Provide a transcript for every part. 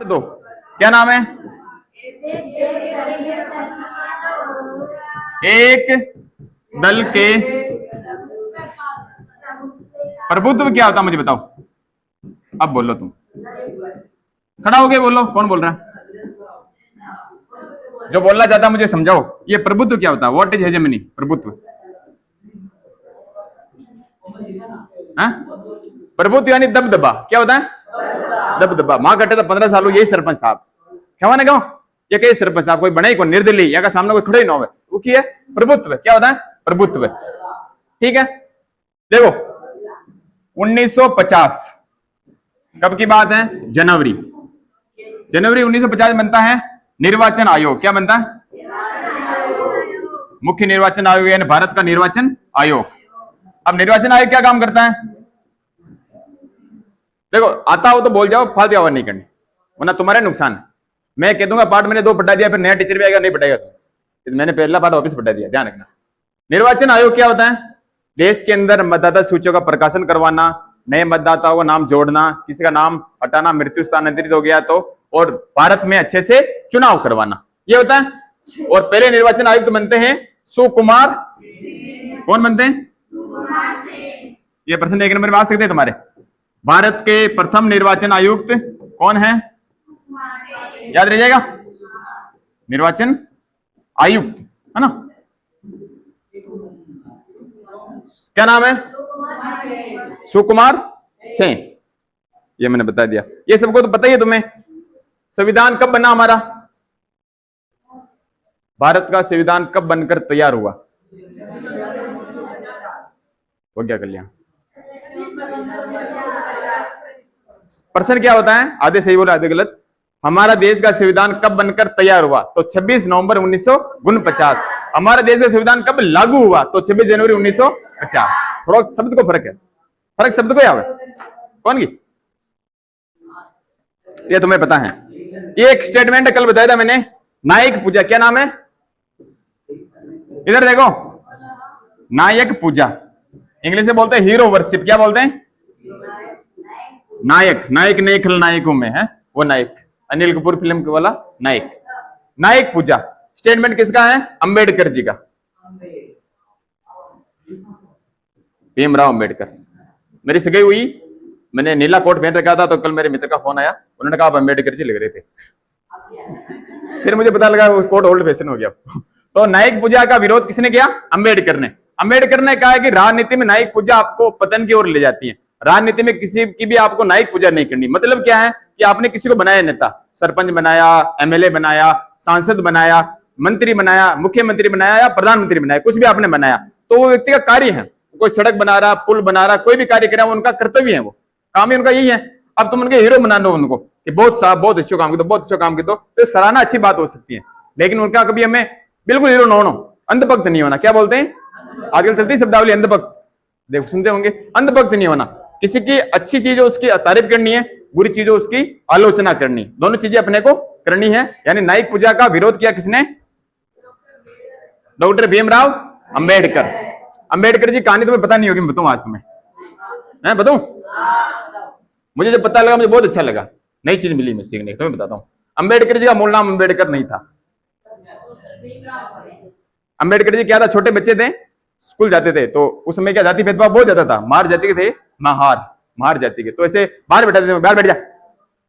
दो, क्या नाम है? एक दल के प्रभुत्व क्या होता है मुझे बताओ। अब बोलो, तुम खड़ा हो गए बोलो, कौन बोल रहा है? जो बोलना चाहता मुझे समझाओ, ये प्रभुत्व क्या होता है? What is hegemony? प्रभुत्व, हाँ? प्रभुत्व यानी दबदबा। क्या होता है? दबदबा। मां कटे तो 15 साल यही सरपंच साहब क्या गाँव ये कई सरपंच साहब कोई बने कोई निर्दलीय या का सामने कोई खड़े ही ना हो, वो की है प्रभुत्व। क्या होता है? प्रभुत्व। ठीक है, देखो 1950 कब की बात है? जनवरी 1950 बनता है निर्वाचन आयोग। क्या बनता है? मुख्य निर्वाचन आयोग यानी भारत का निर्वाचन आयोग। अब निर्वाचन आयोग क्या काम करता है? देखो आता हो तो बोल जाओ, फालतू आवाज नहीं करनी वरना तुम्हारे नुकसान है। मैं कह दूंगा पाठ मैंने 2 पढ़ा दिया, फिर नया टीचर भी आएगा नहीं पढ़ाएगा तुम। मैंने पहला पाठ वापस पढ़ा दिया, ध्यान रखना। निर्वाचन आयोग क्या होता है? देश के अंदर मतदाता सूचियों का प्रकाशन करवाना, नए मतदाताओं का नाम जोड़ना, किसी का नाम हटाना, मृत्यु स्थानांतरित हो गया तो, और भारत में अच्छे से चुनाव करवाना, ये होता है। और पहले निर्वाचन आयुक्त बनते हैं सुकुमार। कौन बनते हैं? ये प्रश्न 1 नंबर में आ सकते हैं तुम्हारे। भारत के प्रथम निर्वाचन आयुक्त कौन है? याद रह जाएगा, निर्वाचन आयुक्त है ना। क्या नाम है? सुकुमार सेन। ये मैंने बता दिया, ये सबको तो पता ही है तुम्हें। संविधान कब बना हमारा? भारत का संविधान कब बनकर तैयार हुआ? वो क्या कर लिया? प्रश्न क्या होता है? आधे सही बोला आधे गलत। हमारा देश का संविधान कब बनकर तैयार हुआ? तो 26 नवंबर 1949। हमारा देश का संविधान कब लागू हुआ? तो 26 जनवरी 1950। थोड़ा शब्द को फर्क है, फर्क शब्द को याद है। कौन की? ये तुम्हें पता है। एक स्टेटमेंट कल बताया था मैंने, नायक पूजा। क्या नाम है? इधर देखो, नायक पूजा इंग्लिश में बोलते हैं हीरो वर्शिप। क्या बोलते हैं? नायक। नायक नहीं खलनायकों में है वो नायक, अनिल कपूर फिल्म के वाला नायक। नायक पूजा स्टेटमेंट किसका है? अंबेडकर जी का, भीमराव अंबेडकर। मेरी सगाई हुई, मैंने नीला कोट पहन रखा था, तो कल मेरे मित्र का फोन आया, उन्होंने कहा आप अंबेडकर जी लग रहे थे। फिर मुझे पता लगा वो कोट ओल्ड फैशन हो गया। तो नायक पूजा का विरोध किसने किया? अंबेडकर ने। अंबेडकर ने कहा कि राजनीति में नायक पूजा आपको पतन की ओर ले जाती है। राजनीति में किसी की भी आपको नायक पूजा नहीं करनी। मतलब क्या है कि आपने किसी को बनाया नेता, सरपंच बनाया, एमएलए बनाया, सांसद बनाया, मंत्री बनाया, मुख्यमंत्री बनाया या प्रधानमंत्री बनाया, कुछ भी आपने बनाया तो वो व्यक्ति का कार्य है। कोई सड़क बना रहा, पुल बना रहा, कोई भी कार्य कर रहा है, उनका कर्तव्य है, वो काम ही उनका यही है। अब तुम उनके हीरो बना दो उनको कि बहुत साहब बहुत अच्छा काम किया, बहुत अच्छा काम किया, तो सराहना अच्छी बात हो सकती है, लेकिन उनका कभी हमें बिल्कुल हीरो ना होना, अंधभक्त नहीं होना। क्या बोलते हैं आजकल चलती शब्दावली? अंधभक्त। देखो सुनते होंगे, अंधभक्त नहीं होना। किसी की अच्छी चीज हो उसकी तारीफ करनी है, बुरी चीज हो उसकी आलोचना करनी, दोनों चीजें अपने को करनी है। यानी नायक पूजा का विरोध किया किसने? डॉक्टर भीमराव अंबेडकर। अंबेडकर जी कहानी तुम्हें पता नहीं होगी, मैं बताऊं आज तुम्हें, मैं बताऊं? मुझे जब पता लगा मुझे बहुत अच्छा लगा, नई चीज मिली मुझे सीखने। तुम्हें बताता हूं, अंबेडकर जी का मूल नाम अंबेडकर नहीं था। अंबेडकर जी क्या था, छोटे बच्चे थे, स्कूल जाते थे, तो उस समय क्या जाति भेदभाव बहुत ज्यादा था। मार जाति के थे, मार जाति के, तो ऐसे बाहर बैठा देते, बाहर बैठ जा,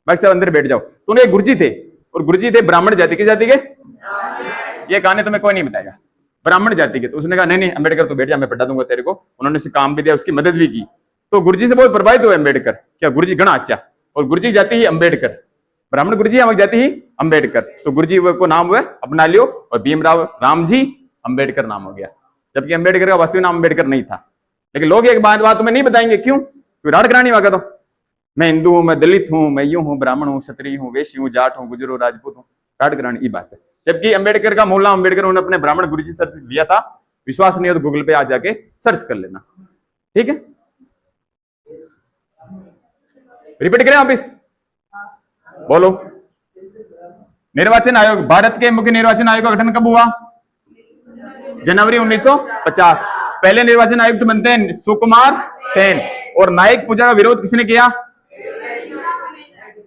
बाइक से अंदर बैठ जाओ। तो उन्हें गुरुजी थे, और गुरुजी थे ब्राह्मण जाति की। जाति के ये कहानी तुम्हें कोई नहीं बताएगा, ब्राह्मण जाति के। तो उसने कहा नहीं नहीं अंबेडकर तू बैठ जा, मैं पढ़ा दूंगा तेरे को। उन्होंने से काम भी दिया, उसकी मदद भी की। तो गुरुजी से बहुत प्रभावित हुए अंबेडकर। क्या गुरुजी गणा अच्छा, और गुरुजी जाति ही अंबेडकर, ब्राह्मण गुरुजी हम जाति ही अंबेडकर। तो गुरुजी को नाम हुआ अपना लियो, और भीमराव रामजी अंबेडकर नाम हो गया, जबकि अंबेडकर का वास्तविक नाम अंबेडकर नहीं था। लेकिन लोग एक बात तुम्हें नहीं बताएंगे, क्यों? विराट करानी वाका तो मैं हिंदू हूं, मैं दलित हूं, मैं यूं हूं, ब्राह्मण हूं, क्षत्रिय हूं, वैश्य हूं, जाट हूं, गुजर हूं, राजपूत हूं, विराट करानी ये बात है। जबकि अंबेडकर का मूल नाम अंबेडकर, उन्होंने अपने ब्राह्मण गुरुजी से लिया था। विश्वास नहीं हो तो गूगल पे आ जाके सर्च कर लेना, ठीक है? रिपीट करें वापिस, बोलो। निर्वाचन आयोग, भारत के मुख्य निर्वाचन आयोग का गठन कब हुआ? जनवरी 1950। पहले निर्वाचन आयुक्त बनते हैं सुकुमार सेन। और नायक पूजा का विरोध किसने किया?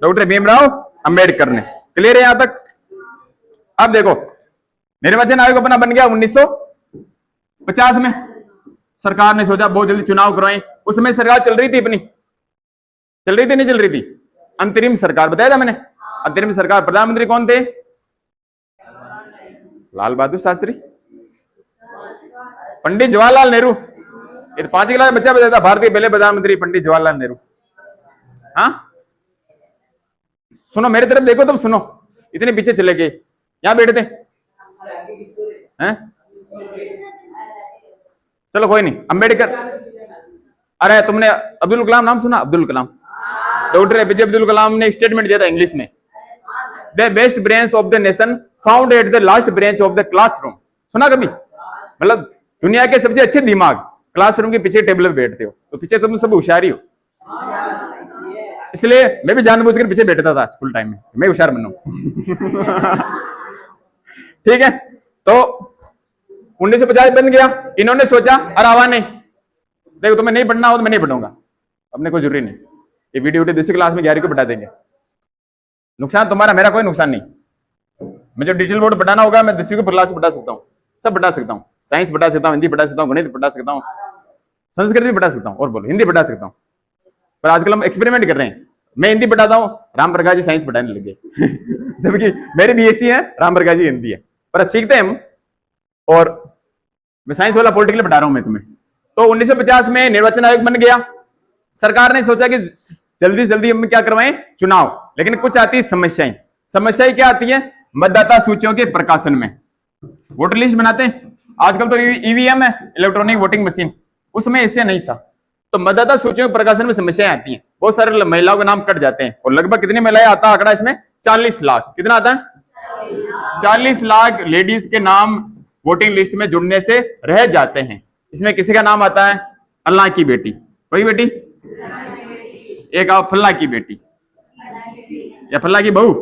डॉक्टर भीमराव अंबेडकर ने। क्लियर है यहां तक? अब देखो, निर्वाचन आयोग अपना बन गया 1950 में। सरकार ने सोचा बहुत जल्दी चुनाव करवाएं। उसमें सरकार चल रही थी अपनी, चल रही थी नहीं चल रही थी? अंतरिम सरकार, बताया था मैंने। अंतरिम सरकार, प्रधानमंत्री कौन थे? लाल बहादुर शास्त्री, पंडित जवाहरलाल नेहरू। ये तो 5 क्लास बच्चा बताया था, भारतीय पहले प्रधानमंत्री पंडित जवाहरलाल नेहरू। हाँ, सुनो मेरी तरफ देखो, तुम सुनो, इतने पीछे चले गए, यहां बैठते हैं। चलो कोई नहीं, अंबेडकर। अरे तुमने अब्दुल कलाम नाम सुना? अब्दुल कलाम, डॉक्टर एपीजे अब्दुल कलाम ने स्टेटमेंट दिया था इंग्लिश में, the best brains of the nation found at the last bench of the classroom. सुना कभी? मतलब दुनिया के सबसे अच्छे दिमाग क्लासरूम के पीछे टेबल पे बैठते हो, तो पीछे तुम सब होशियारी हो। इसलिए मैं भी जानबूझकर पीछे बैठता था स्कूल टाइम में, मैं होशियार बनूं। ठीक है, तो 1950 बन गया। इन्होंने सोचा अरे आवा नहीं, देखो तुम्हें नहीं पढ़ना हो तो मैं नहीं पढ़ूंगा, अपने कोई जरूरी नहीं, ये वीडियो 10वीं क्लास में 11वीं को बढ़ा देंगे। नुकसान तुम्हारा, मेरा कोई नुकसान नहीं। मुझे डिजिटल बोर्ड बढ़ाना होगा, मैं 10वीं को क्लास में बढ़ा सकता हूँ, सब बढ़ा सकता हूँ, साइंस बढ़ा सकता हूँ, हिंदी बढ़ा सकता हूँ, गणित बढ़ा सकता हूँ, संस्कृत भी बढ़ा सकता हूँ, और बोलो हिंदी बढ़ा सकता हूँ। पर आजकल हम एक्सपेरिमेंट कर रहे हैं, मैं हिंदी बढ़ाता हूँ, राम प्रकाश जी साइंस बढ़ाने लगे। जबकि मेरी बीएससी है, राम प्रकाश जी हिंदी है, पर सीखते हैं हम। और मैं साइंस वाला पॉलिटिकल बढ़ा रहा हूं मैं तुम्हें। तो 1950 में निर्वाचन आयोग बन गया। सरकार ने सोचा कि जल्दी जल्दी हम क्या करवाएं, चुनाव। लेकिन कुछ आती है समस्याएं। समस्याएं क्या आती है? मतदाता सूचियों के प्रकाशन में। वोटर लिस्ट बनाते हैं, आजकल तो ईवीएम है, इलेक्ट्रॉनिक वोटिंग मशीन, उसमें ऐसे नहीं था। तो मतदाता सूचियों के प्रकाशन में समस्याएं आती हैं। बहुत सारे महिलाओं के नाम कट जाते हैं, और लगभग कितनी महिलाएं आता है आंकड़ा इसमें? 40 लाख। कितना आता है? 40 लाख लेडीज के नाम वोटिंग लिस्ट में जुड़ने से रह जाते हैं। इसमें किसी का नाम आता है अल्लाह की बेटी, कोई बेटी, एक आओ फल्ला की बेटी या फल्ला की बहू,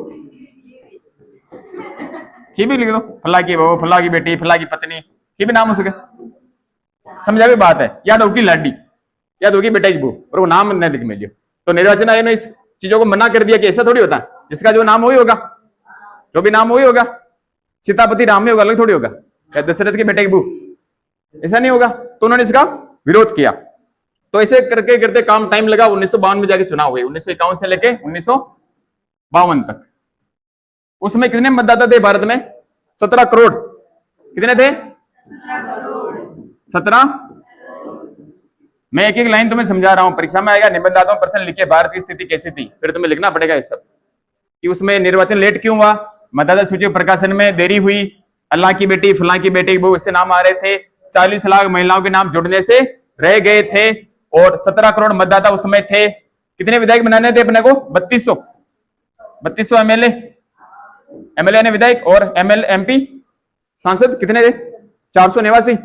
की भी लिख दो, फल्ला की बहू, फल्ला की बेटी, फल्ला की पत्नी, की भी नाम हो सके, समझा भी बात है। याद होगी लाडी, याद होगी बेटा की बहू, और वो नाम नहीं लिख मिलियो। तो निर्वाचन आयोग ने इस चीजों को मना कर दिया कि ऐसा थोड़ी होता है, जिसका जो नाम वही होगा, जो भी नाम वही होगा। सीतापति राम में होगा, अलग थोड़ी होगा, या दशरथ के बेटे की बहू, ऐसा नहीं होगा। तो उन्होंने इसका विरोध किया। तो ऐसे करके करते काम टाइम लगा, 1952 में जाके चुनाव हुए, 1951 से लेके 1952 तक। उसमें कितने मतदाता थे भारत में? 17 करोड़। कितने थे? 17। मैं एक एक लाइन तुम्हें समझा रहा हूं, परीक्षा में आएगा, निबंधात्मक प्रश्न लिखे भारत की स्थिति कैसी थी, फिर तुम्हें लिखना पड़ेगा ये सब, कि उसमें निर्वाचन लेट क्यों हुआ, मतदाता सूची प्रकाशन में देरी हुई, अल्लाह की बेटी, फलां की बेटी, वो इससे नाम आ रहे थे, 40 लाख महिलाओं के नाम जुड़ने से रह गए थे, और 17 करोड़ मतदाता उसमें थे। कितने विधायक बनाने थे अपने को? 3200 एमएलए ने विधायक, और एमपी सांसद कितने थे? 489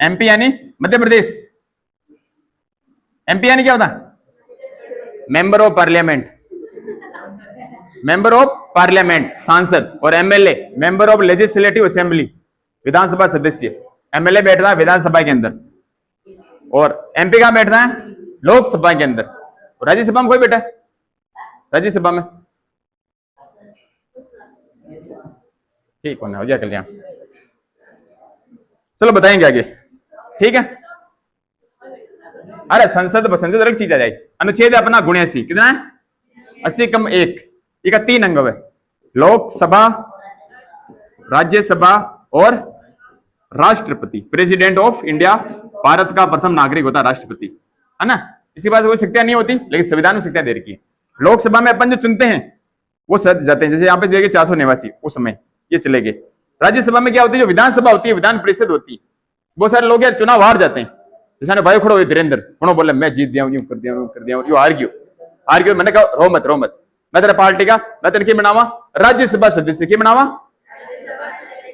एमपी यानी मध्य प्रदेश। एमपी यानी क्या होता है? Member of parliament, member of parliament सांसद, और MLA member of legislative assembly, विधानसभा सदस्य। एमएलए बैठता है विधानसभा के अंदर, और एमपी कहां बैठता है? लोकसभा के अंदर। और राज्यसभा में कोई बैठा है? राज्यसभा में ठीक होना हो जाए कल्याण। चलो बताएंगे आगे, ठीक है। अरे संसद अलग चीज आ जाएगी। अनुच्छेद अपना 79, कितना है? 80 कम 1, ये का 3 अंग है, लोकसभा, राज्यसभा और राष्ट्रपति। प्रेसिडेंट ऑफ इंडिया, भारत का प्रथम नागरिक होता है राष्ट्रपति, है ना। इसी बात से कोई शक्तियां नहीं होती, लेकिन संविधान में शक्तियां दे रखी है। लोकसभा में अपन जो चुनते हैं वो सद जाते हैं, जैसे यहाँ पे देखे 489, उस समय ये चले गए। राज्यसभा में क्या होती है? जो विधानसभा होती है, विधान परिषद होती है, बहुत सारे लोग यार चुनाव हार जाते हैं। जैसे भाई खड़ो हुए वीरेंद्र, उन्होंने बोले मैं जीत दिया हूं, यूं कर दिया हूं, कर दिया हूं, यूं आर्ग्यू। मैंने कहा रो मत, मैं तेरा पार्टी का, मैं तेरे की बनावा राज्यसभा सदस्य की बनावा।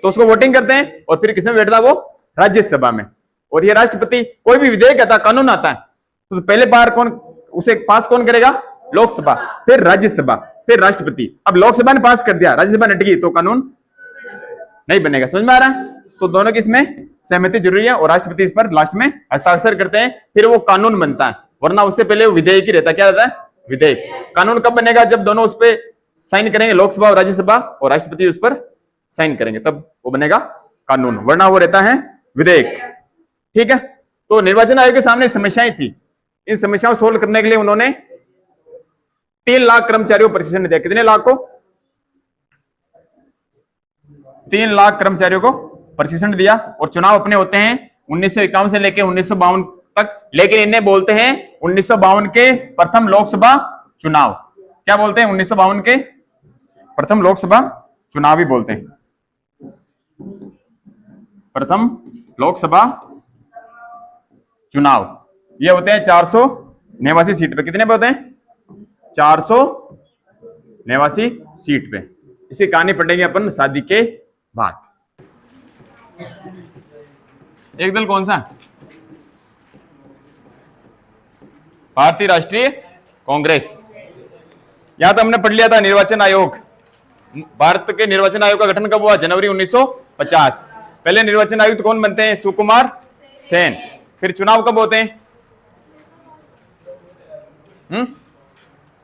तो उसको वोटिंग करते हैं, और फिर किसमें बैठता वो? राज्यसभा में। और ये राष्ट्रपति, कोई भी विधेयक आता, कानून आता है, तो पहले बार कौन उसे पास कौन करेगा? लोकसभा, फिर राज्यसभा, फिर राष्ट्रपति। अब लोकसभा ने पास कर दिया, राज्यसभा ने टिकी, तो कानून नहीं बनेगा। समझ में आ रहा है? तो दोनों की इसमें सहमति जरूरी है, और राष्ट्रपति इस पर लास्ट में हस्ताक्षर करते हैं, फिर वो कानून बनता है। वरना उससे पहले वो विधेयक ही रहता है। क्या रहता है? विधेयक। कानून कब बनेगा? जब दोनों उस पर साइन करेंगे, लोकसभा और राज्यसभा, और राष्ट्रपति उस पर साइन करेंगे, तब वो बनेगा कानून, वरना वो रहता है विधेयक। ठीक है, तो निर्वाचन आयोग के सामने समस्याएं थी, इन समस्याओं को सोल्व करने के लिए उन्होंने 3 लाख कर्मचारियों को प्रशिक्षण दिया। कितने लाख को? 3 लाख कर्मचारियों को प्रशिक्षण दिया। और चुनाव अपने होते हैं 1951 से लेकर 1952 तक, लेकिन इन्हें बोलते हैं 1952 के प्रथम लोकसभा चुनाव। क्या बोलते हैं? 1952 के प्रथम लोकसभा चुनाव ही बोलते हैं, प्रथम लोकसभा चुनाव। ये होते हैं 489 सीट पे। कितने पे होते हैं? 489 सीट पे। इसी कहानी पढ़ेंगे अपन शादी के बाद। एक दल कौन सा? भारतीय राष्ट्रीय कांग्रेस। यहां तो हमने पढ़ लिया था निर्वाचन आयोग। भारत के निर्वाचन आयोग का गठन कब हुआ? जनवरी 1950। पहले निर्वाचन आयुक्त कौन बनते हैं? सुकुमार सेन। फिर चुनाव कब होते हैं?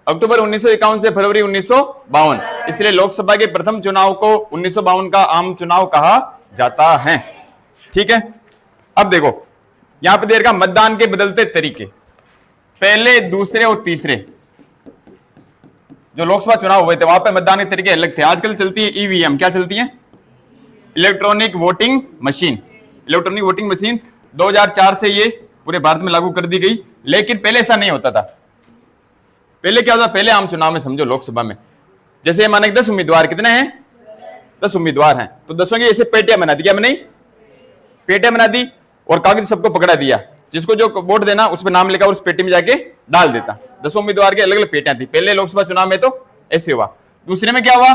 अक्टूबर 1951 से फरवरी 1952। इसलिए लोकसभा के प्रथम चुनाव को 1952 का आम चुनाव कहा जाता है। ठीक है, अब देखो यहां पे देर का मतदान के बदलते तरीके। पहले, दूसरे और तीसरे जो लोकसभा चुनाव हुए थे वहां पे मतदान के तरीके अलग थे। आजकल चलती है ईवीएम। क्या चलती है? Electronic voting machine. Electronic voting machine 2004 से ये पूरे भारत में लागू कर दी गई, लेकिन पहले ऐसा नहीं होता था। पहले क्या होता? पहले आम चुनाव में समझो लोकसभा में जैसे माने 10 उम्मीदवार, कितने हैं? 10 उम्मीदवार हैं, तो 10 की ऐसे पेटियां बना दी। क्या बनाई? पेटियां बना दी और कागज सबको पकड़ा दिया। जिसको जो वोट देना उस पर नाम लिखा और उस पेटी में जाके डाल देता। 10 उम्मीदवार की अलग अलग पेटियां थी पहले लोकसभा चुनाव में, तो ऐसे हुआ। दूसरे में क्या हुआ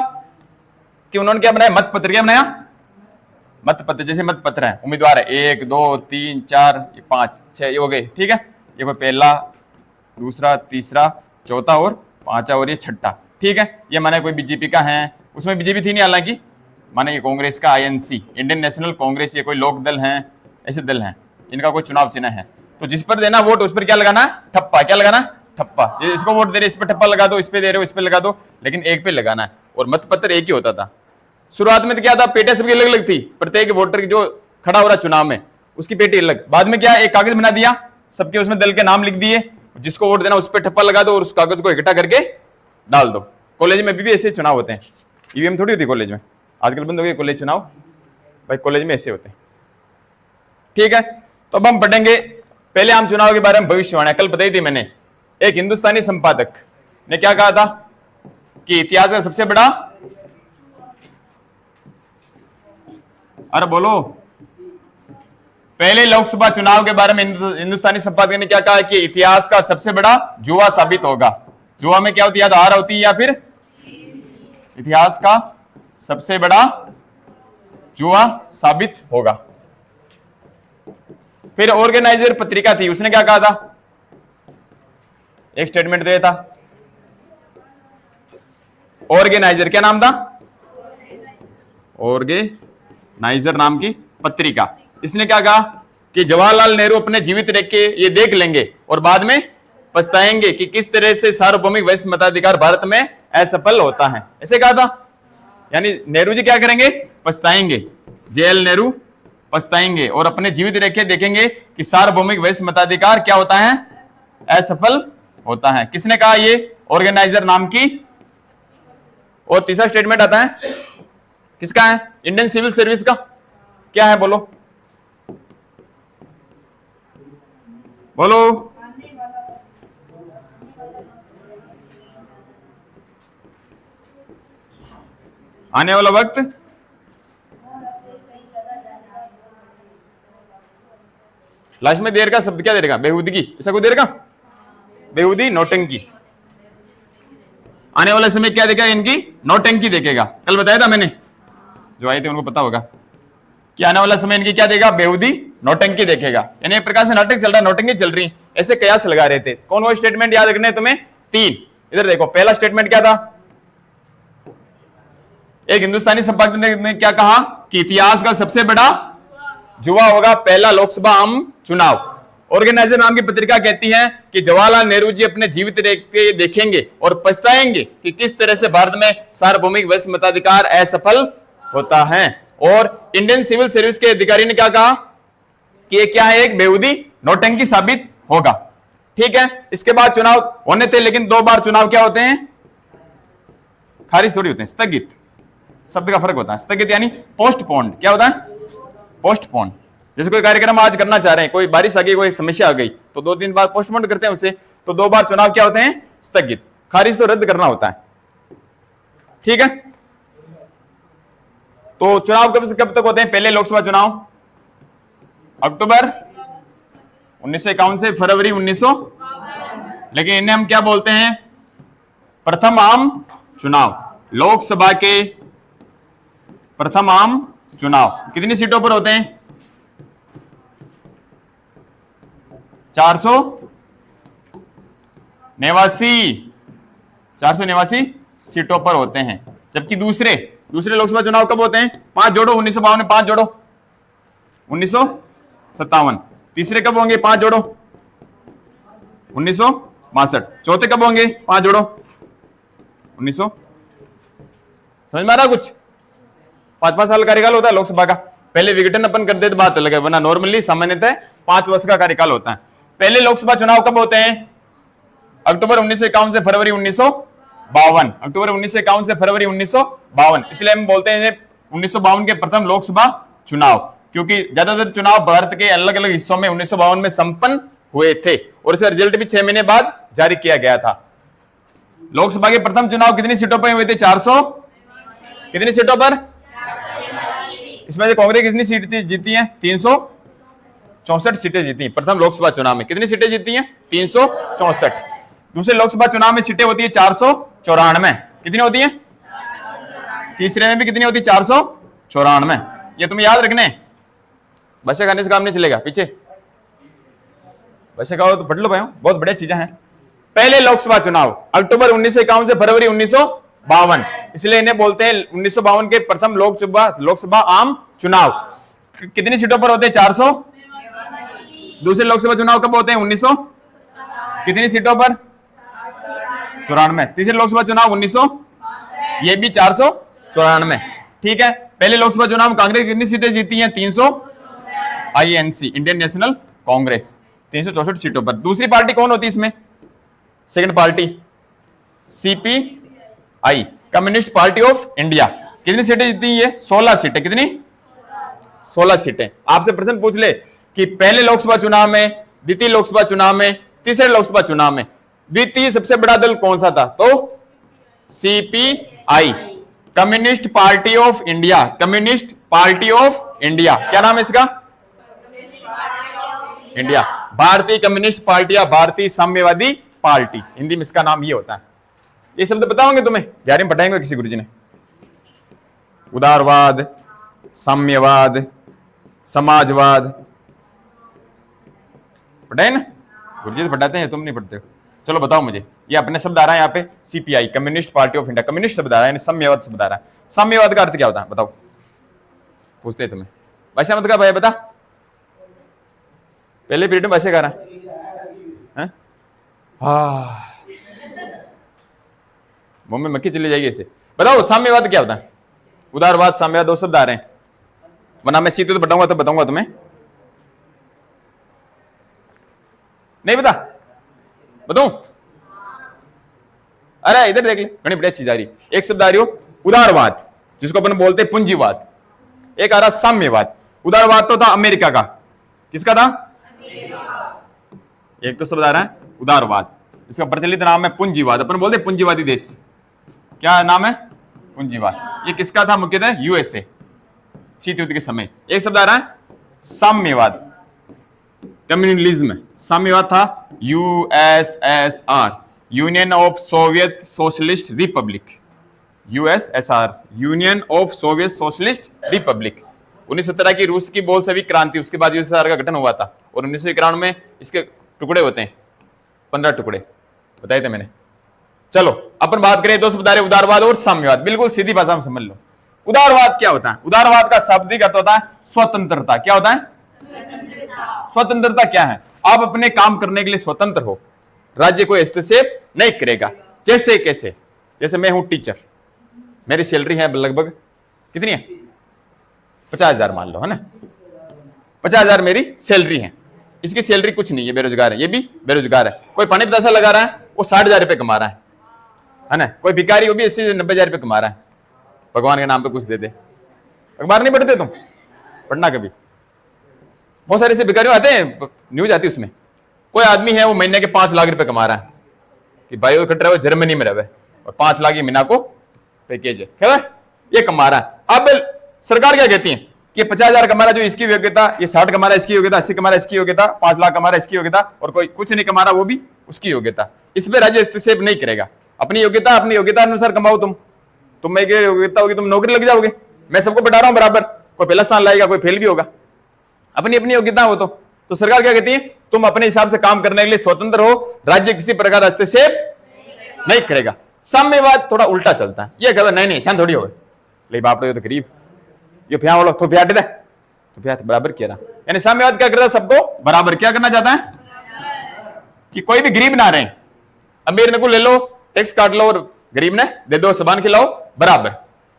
कि उन्होंने क्या बनाया? मतपत्र। क्या बनाया? मतपत्र। जैसे मतपत्र है, उम्मीदवार है 1 2 3 4 5 6 ये हो गए। ठीक है, ये कोई पहला, दूसरा, तीसरा, चौथा और पांचवा और ये छठा। ठीक है, ये माने कोई बीजेपी का है, उसमें बीजेपी थी नहीं हालांकि, माने ये कांग्रेस का आईएनसी, इंडियन नेशनल कांग्रेस, ये कोई लोक दल है, ऐसे दल हैं, इनका कोई चुनाव चिन्ह है। तो जिस पर देना वोट उस पर क्या लगाना? ठप्पा। क्या लगाना? ठप्पा। इसको वोट दे रहे इस पर ठप्पा लगा दो, इस पे दे रहे हो इस पे लगा दो, लेकिन एक पे लगाना है। और मतपत्र एक ही होता था। शुरुआत में तो क्या था? पेटियां सबकी अलग अलग थी, प्रत्येक वोटर की जो खड़ा हो रहा चुनाव में उसकी पेटी अलग। बाद में क्या? एक कागज बना दिया, सबके उसमें दल के नाम लिख दिए, जिसको वोट देना उस पर ठप्पा लगा दो और उस कागज को इकट्ठा करके डाल दो। कॉलेज में भी ऐसे चुनाव होते हैं, ईवीएम थोड़ी होती कॉलेज में, आजकल बंद हो गए कॉलेज चुनाव, भाई कॉलेज में ऐसे होते हैं। ठीक है, तो अब हम पढ़ेंगे पहले आम चुनाव के बारे में भविष्यवाणी। कल बताई थी मैंने, एक हिंदुस्तानी संपादक ने क्या कहा था कि इतिहास का सबसे बड़ा, अरे बोलो, पहले लोकसभा चुनाव के बारे में हिंदुस्तानी संपादक ने क्या कहा कि इतिहास का सबसे बड़ा जुआ साबित होगा। जुआ में क्या होती है? हार होती है या फिर इतिहास का सबसे बड़ा जुआ साबित होगा। फिर ऑर्गेनाइजर पत्रिका थी, उसने क्या कहा था? एक स्टेटमेंट दिया था। ऑर्गेनाइजर क्या नाम था? ऑर्गेनाइजर नाम की पत्रिका। इसने क्या कहा कि जवाहरलाल नेहरू अपने जीवित रह के ये देख लेंगे और बाद में पछताएंगे कि किस तरह से सार्वभौमिक वैश्य मताधिकार भारत में असफल होता है, ऐसे कहा था। यानी नेहरू जी क्या करेंगे? पछताएंगे, जेएल नेहरू पछताएंगे और अपने जीवित रह के देखेंगे कि सार्वभौमिक वैश्य मताधिकार क्या होता है? असफल होता है। किसने कहा? ये ऑर्गेनाइजर नाम की। और तीसरा स्टेटमेंट आता है किसका है? इंडियन सिविल सर्विस का। क्या है? बोलो बोलो। आने वाला वक्त लास्ट में देर का शब्द क्या देगा? बेहूदगी। ऐसा कोई देर का? बेहूदी, नौटंकी। आने वाला समय क्या देखेगा? इनकी नौटंकी देखेगा। कल बताया था मैंने, जो आए थे उनको पता होगा कि आने वाला समय इनकी क्या देगा? बेहूदी, नौटंकी देखेगा। यानी एक प्रकार से नाटक चल रहा है, नौटंकी चल रही, ऐसे कयास लगा रहे थे। कौन वो स्टेटमेंट याद रखने तुम्हें? 3। इधर देखो, पहला स्टेटमेंट क्या था? एक हिंदुस्तानी संपादक ने क्या कहा कि इतिहास का सबसे बड़ा जुआ होगा पहला लोकसभा आम चुनाव। ऑर्गेनाइजर नाम की पत्रिका कहती है कि जवाहरलाल नेहरू जी अपने जीवित रहते देखेंगे और पछताएंगे कि किस तरह से भारत में सार्वभौमिक वैश्विक मताधिकार असफल होता है। और इंडियन सिविल सर्विस के अधिकारी ने क्या कहा कि ये क्या है, एक बेहूदी नौटंकी साबित होगा। ठीक है, इसके बाद चुनाव होने थे, लेकिन 2 बार चुनाव क्या होते हैं, खारिज थोड़ी होते हैं, स्थगित। शब्द का फर्क होता है, स्थगित यानी पोस्टपोन्ड। क्या होता है, पोस्टपोन्ड। जैसे कोई कार्यक्रम आज करना चाह रहे हैं, कोई बारिश आ गई, कोई समस्या आ गई, तो 2 दिन बाद पोस्टपोन करते हैं उसे। तो 2 बार चुनाव क्या होते हैं, स्थगित। खारिज तो रद्द करना होता है। ठीक है, तो चुनाव कब से कब तक होते हैं, पहले लोकसभा चुनाव अक्टूबर 1951 से फरवरी 1900, लेकिन इन्हें हम क्या बोलते हैं, प्रथम आम चुनाव। लोकसभा के प्रथम आम चुनाव कितनी सीटों पर होते हैं, 489 सीटों पर होते हैं। जबकि दूसरे लोकसभा चुनाव कब होते हैं, 5 जोड़ो 1952 में 5 जोड़ो 1957। तीसरे कब होंगे, 5 जोड़ो 1962। चौथे कब होंगे, 5 जोड़ो 1900। समझ में आ रहा कुछ, 5-5 साल कार्यकाल होता है लोकसभा का। पहले विघटन अपन कर दे तो बात अलग है, वरना नॉर्मली सामान्यतः 5 वर्ष का कार्यकाल होता है। पहले लोकसभा चुनाव कब होते हैं, अक्टूबर 1951 से फरवरी 1952। अक्टूबर 1951 से फरवरी 1952, इसलिए हम बोलते हैं 1952 के प्रथम लोकसभा चुनाव, क्योंकि ज्यादातर चुनाव भारत के अलग अलग हिस्सों में 1952 में संपन्न हुए थे और इसका रिजल्ट भी 6 महीने बाद जारी किया गया था। लोकसभा के प्रथम चुनाव कितनी सीटों पर हुए थे, 400 कितनी सीटों पर, इसमें से कांग्रेस कितनी सीट जीती है, 364 सीटें जीती। प्रथम लोकसभा चुनाव में कितनी सीटें जीती हैं, 364। दूसरे लोकसभा चुनाव में सीटें होती है 494। कितनी होती है, तीसरे में भी कितनी होती है, 494। ये तुम्हें याद रखने, बसे खाने से काम नहीं चलेगा, पीछे बसे खाओ तो पढ़ लो भाई, बहुत बढ़िया चीजें हैं। पहले लोकसभा चुनाव अक्टूबर 1951 से फरवरी 1952, इसलिए इन्हें बोलते हैं 1952 के प्रथम लोकसभा आम चुनाव। कितनी सीटों पर होते हैं, 400। दूसरे लोकसभा चुनाव कब होते हैं, 1900 कितनी सीटों पर, 94। तीसरे लोकसभा चुनाव 1900, ये भी 494। ठीक है, पहले लोकसभा चुनाव में कांग्रेस कितनी सीटें जीती हैं, 300। आईएनसी इंडियन नेशनल कांग्रेस 364 सीटों पर। दूसरी पार्टी कौन होती है इसमें, second party CPI, communist party of India. कितनी सीटें जीती है, 16 सीटें। कितनी, 16 सीटें। आपसे प्रश्न पूछ ले कि पहले लोकसभा चुनाव में, द्वितीय लोकसभा चुनाव में, तीसरे लोकसभा चुनाव में द्वितीय सबसे बड़ा दल कौन सा था, तो CPI, communist party of India. Communist party of India, क्या नाम है इसका, इंडिया, भारतीय कम्युनिस्ट पार्टी या भारतीय साम्यवादी पार्टी, हिंदी में इसका नाम ये होता है। ये शब्द बताओगे तुम्हें, 11वीं में पढ़ाएंगे किसी गुरुजी ने। उदारवाद, साम्यवाद, समाजवाद पढ़ाए ना, गुरुजी तो पढ़ाते हैं, तुम नहीं पढ़ते हो। चलो बताओ मुझे, ये अपने शब्द आ रहा है यहाँ पे, CPI communist party of India, communist शब्द आ रहा है, साम्यवाद शब्द आ रहा है। साम्यवाद का अर्थ क्या होता है बताओ, पूछते हैं तुम्हें। भाषा मत का भाई बता, पहले पीरियड में भाषा का रहा है, मुंह में मक्खी चली जाएगी ऐसे। बताओ साम्यवाद क्या होता है, उदारवाद साम्यवाद 2 शब्द आ रहे हैं, वरना मैं सीधे तो बताऊंगा तुम्हें, नहीं पता, बताऊं, अरे इधर देख ले, बड़ी बढ़िया चीज आ रही। एक शब्द आ रही हो उदारवाद, जिसको अपन बोलते हैं पूंजीवाद। एक आ रहा साम्यवाद। उदारवाद तो था अमेरिका का, किसका था, एक तो शब्द आ रहा है उदारवाद, इसका प्रचलित नाम है पूंजीवाद, अपन बोलते हैं पूंजीवादी देश। क्या नाम है, पूंजीवाद। ये किसका था, मुख्यतः यूएसए, शीत युद्ध के समय। एक शब्द आ रहा है साम्यवाद, कम्युनलिज्म। साम्यवाद था USSR, union of Soviet socialist Republic, USSR, union of Soviet socialist Republic. 1917 की रूस की बोल्शेविक क्रांति, उसके बाद यूएसएसआर का गठन हुआ था और 1991 में इसके टुकड़े होते हैं, 15 टुकड़े बताए थे मैंने। चलो अपन बात करें 2 शब्द आ रहे, उदारवाद और साम्यवाद। बिल्कुल सीधी भाषा में समझ लो। उदारवाद क्या होता है, उदारवाद का शाब्दिक अर्थ होता है स्वतंत्रता। क्या होता है, स्वतंत्रता क्या है? आप अपने काम करने के लिए स्वतंत्र हो, राज्य कोई हस्तक्षेप नहीं करेगा। जैसे कैसे? जैसे मैं हूं टीचर, मेरी सैलरी है लगभग कितनी है? 50,000 मान लो, है ना? 50,000 मेरी सैलरी है। इसकी सैलरी कुछ नहीं है, बेरोजगार है, ये भी बेरोजगार है। कोई पानी पैसा लगा रहा है, वो 60,000 रुपए कमा रहा है ना? कोई भिखारी, वो भी 80 से 90,000 रुपए कमा रहा है। भगवान के नाम पे कुछ दे दे। अखबार नहीं पढ़ते तुम? पढ़ना कभी। बहुत सारे ऐसे भिखारी आते हैं, न्यूज आती है उसमें, कोई आदमी है वो महीने के 5 लाख रुपए कमा रहा है कि भाई वो खट रहा है, जर्मनी में रहे और 5 लाख महीना को पैकेज है, ये कमा रहा है। अब सरकार क्या कहती है कि 50,000 कमा रहा है जो इसकी योग्यता, ये 60 कमा रहा है इसकी योग्यता, 80 कमा रहा है इसकी योग्यता, 5 लाख कमा रहा है इसकी योग्यता, और कोई कुछ नहीं कमा रहा वो भी उसकी योग्यता। इस पे राज्य हस्तक्षेप नहीं करेगा। अपनी योग्यता अनुसार कमाओ। तुम में योग्यता होगी, तुम नौकरी लग जाओगे। मैं सबको बैठा रहा हूं बराबर, कोई पहला स्थान लाएगा, कोई फेल भी होगा। अपनी अपनी योग्यता हो तो सरकार क्या कहती है? तुम अपने हिसाब से काम करने के लिए स्वतंत्र हो, राज्य किसी प्रकार का हस्तक्षेप नहीं करेगा। साम्यवाद थोड़ा उल्टा चलता है, ये कहता नहीं शांत थोड़ी होगा, ले बाप रे तो गरीब, ये फ्या वालों तो फ्याट दे, तो फ्याट बराबर किया रहा। यानी साम्यवाद क्या कर रहा है? सबको बराबर क्या करना चाहता है कि कोई भी गरीब ना रहे। अमीर ने को ले लो, टैक्स काट लो, और गरीब ने दे दो, सामान खिलाओ, बराबर।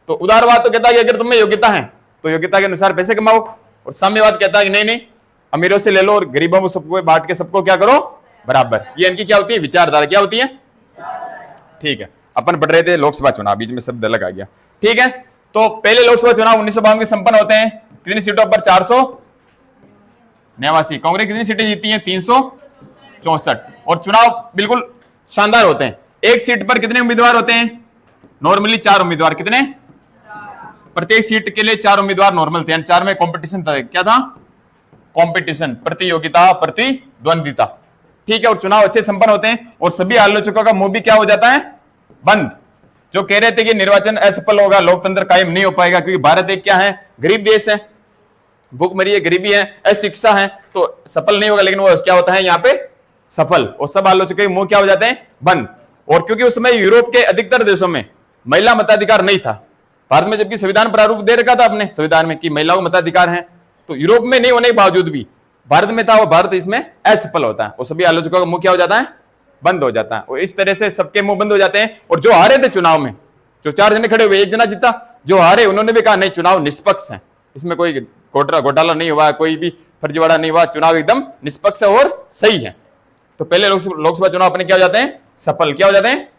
तो उदारवाद तो कहता है कि अगर तुम्हें योग्यता है तो योग्यता के अनुसार पैसे कमाओ, और साम्यवाद कहता है कि नहीं अमीरों से ले लो और गरीबों को सबको बांट के सबको क्या करो? बराबर। ये इनकी क्या होती है? विचारधारा। क्या होती है? ठीक है, अपन पढ़ रहे थे लोकसभा चुनाव, बीच में शब्द अलग आ गया। ठीक है, तो पहले लोकसभा चुनाव 1952 में संपन्न होते हैं। कितनी सीटों पर? 489। कांग्रेस कितनी सीटें जीती हैं? 364। और चुनाव बिल्कुल शानदार होते हैं। एक सीट पर कितने उम्मीदवार होते हैं? नॉर्मली 4 उम्मीदवार। कितने? प्रत्येक सीट के लिए 4 उम्मीदवार नॉर्मल थे। 4 में कंपटीशन था। क्या था? कंपटीशन, प्रतियोगिता, प्रतिद्वंदिता। ठीक है, और चुनाव अच्छे संपन्न होते हैं और सभी आलोचकों का मुंह भी क्या हो जाता है? बंद। जो कह रहे थे कि निर्वाचन असफल होगा, लोकतंत्र कायम नहीं हो पाएगा, क्योंकि भारत एक क्या है? गरीब देश है, भूखमरी है, गरीबी है, अशिक्षा है, तो सफल नहीं होगा। लेकिन वो क्या होता है यहाँ पे? सफल। और सब आलोचकों के मुंह क्या हो जाते हैं? बंद। और क्योंकि उस समय यूरोप के अधिकतर देशों में महिला मताधिकार नहीं था, भारत में जबकि संविधान प्रारूप दे रखा था अपने संविधान में कि महिलाओं को मताधिकार है, तो यूरोप में नहीं होने के बावजूद भी भारत में था, वो भारत इसमें असफल होता है और सभी आलोचकों का मुंह क्या हो जाता है? बंद हो जाता है। और इस तरह से सबके मुंह बंद हो जाते हैं। और जो हारे थे चुनाव में, जो 4 जने खड़े हुए, 1 जना जीता। जो हारे उन्होंने भी कहा नहीं, चुनाव निष्पक्ष है, इसमें कोई घोटाला नहीं हुआ, कोई भी फर्जीवाड़ा नहीं हुआ, चुनाव एकदम निष्पक्ष और सही है। तो पहले लोकसभा चुनाव अपने क्या हो जाते हैं? सफल। क्या हो जाते हैं?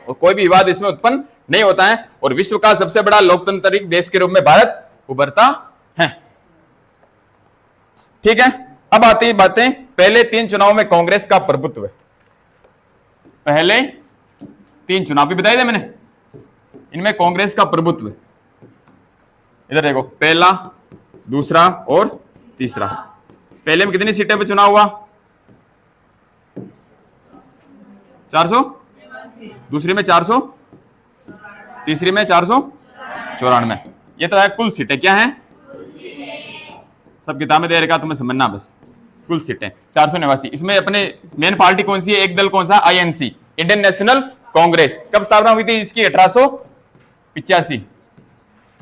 और कोई भी विवाद इसमें उत्पन्न नहीं होता है और विश्व का सबसे बड़ा लोकतांत्रिक देश के रूप में भारत उभरता है। ठीक है, अब आती बातें पहले 3 चुनाव में कांग्रेस का प्रभुत्व। पहले 3 चुनाव भी बताए थे मैंने, इनमें कांग्रेस का प्रभुत्व। इधर देखो, पहला, दूसरा और तीसरा। पहले में कितनी सीटें पे चुनाव हुआ? 400। दूसरी में 400, तीसरी में 494। ये तो है कुल सीटें। क्या है? सब किताबें दे रखा, तुम्हें समझना बस। कुल सीटें 489। इसमें अपने मेन पार्टी कौन सी है? एक दल कौन सा? INC, Indian national Congress. कब स्थापना हुई थी इसकी? 1885,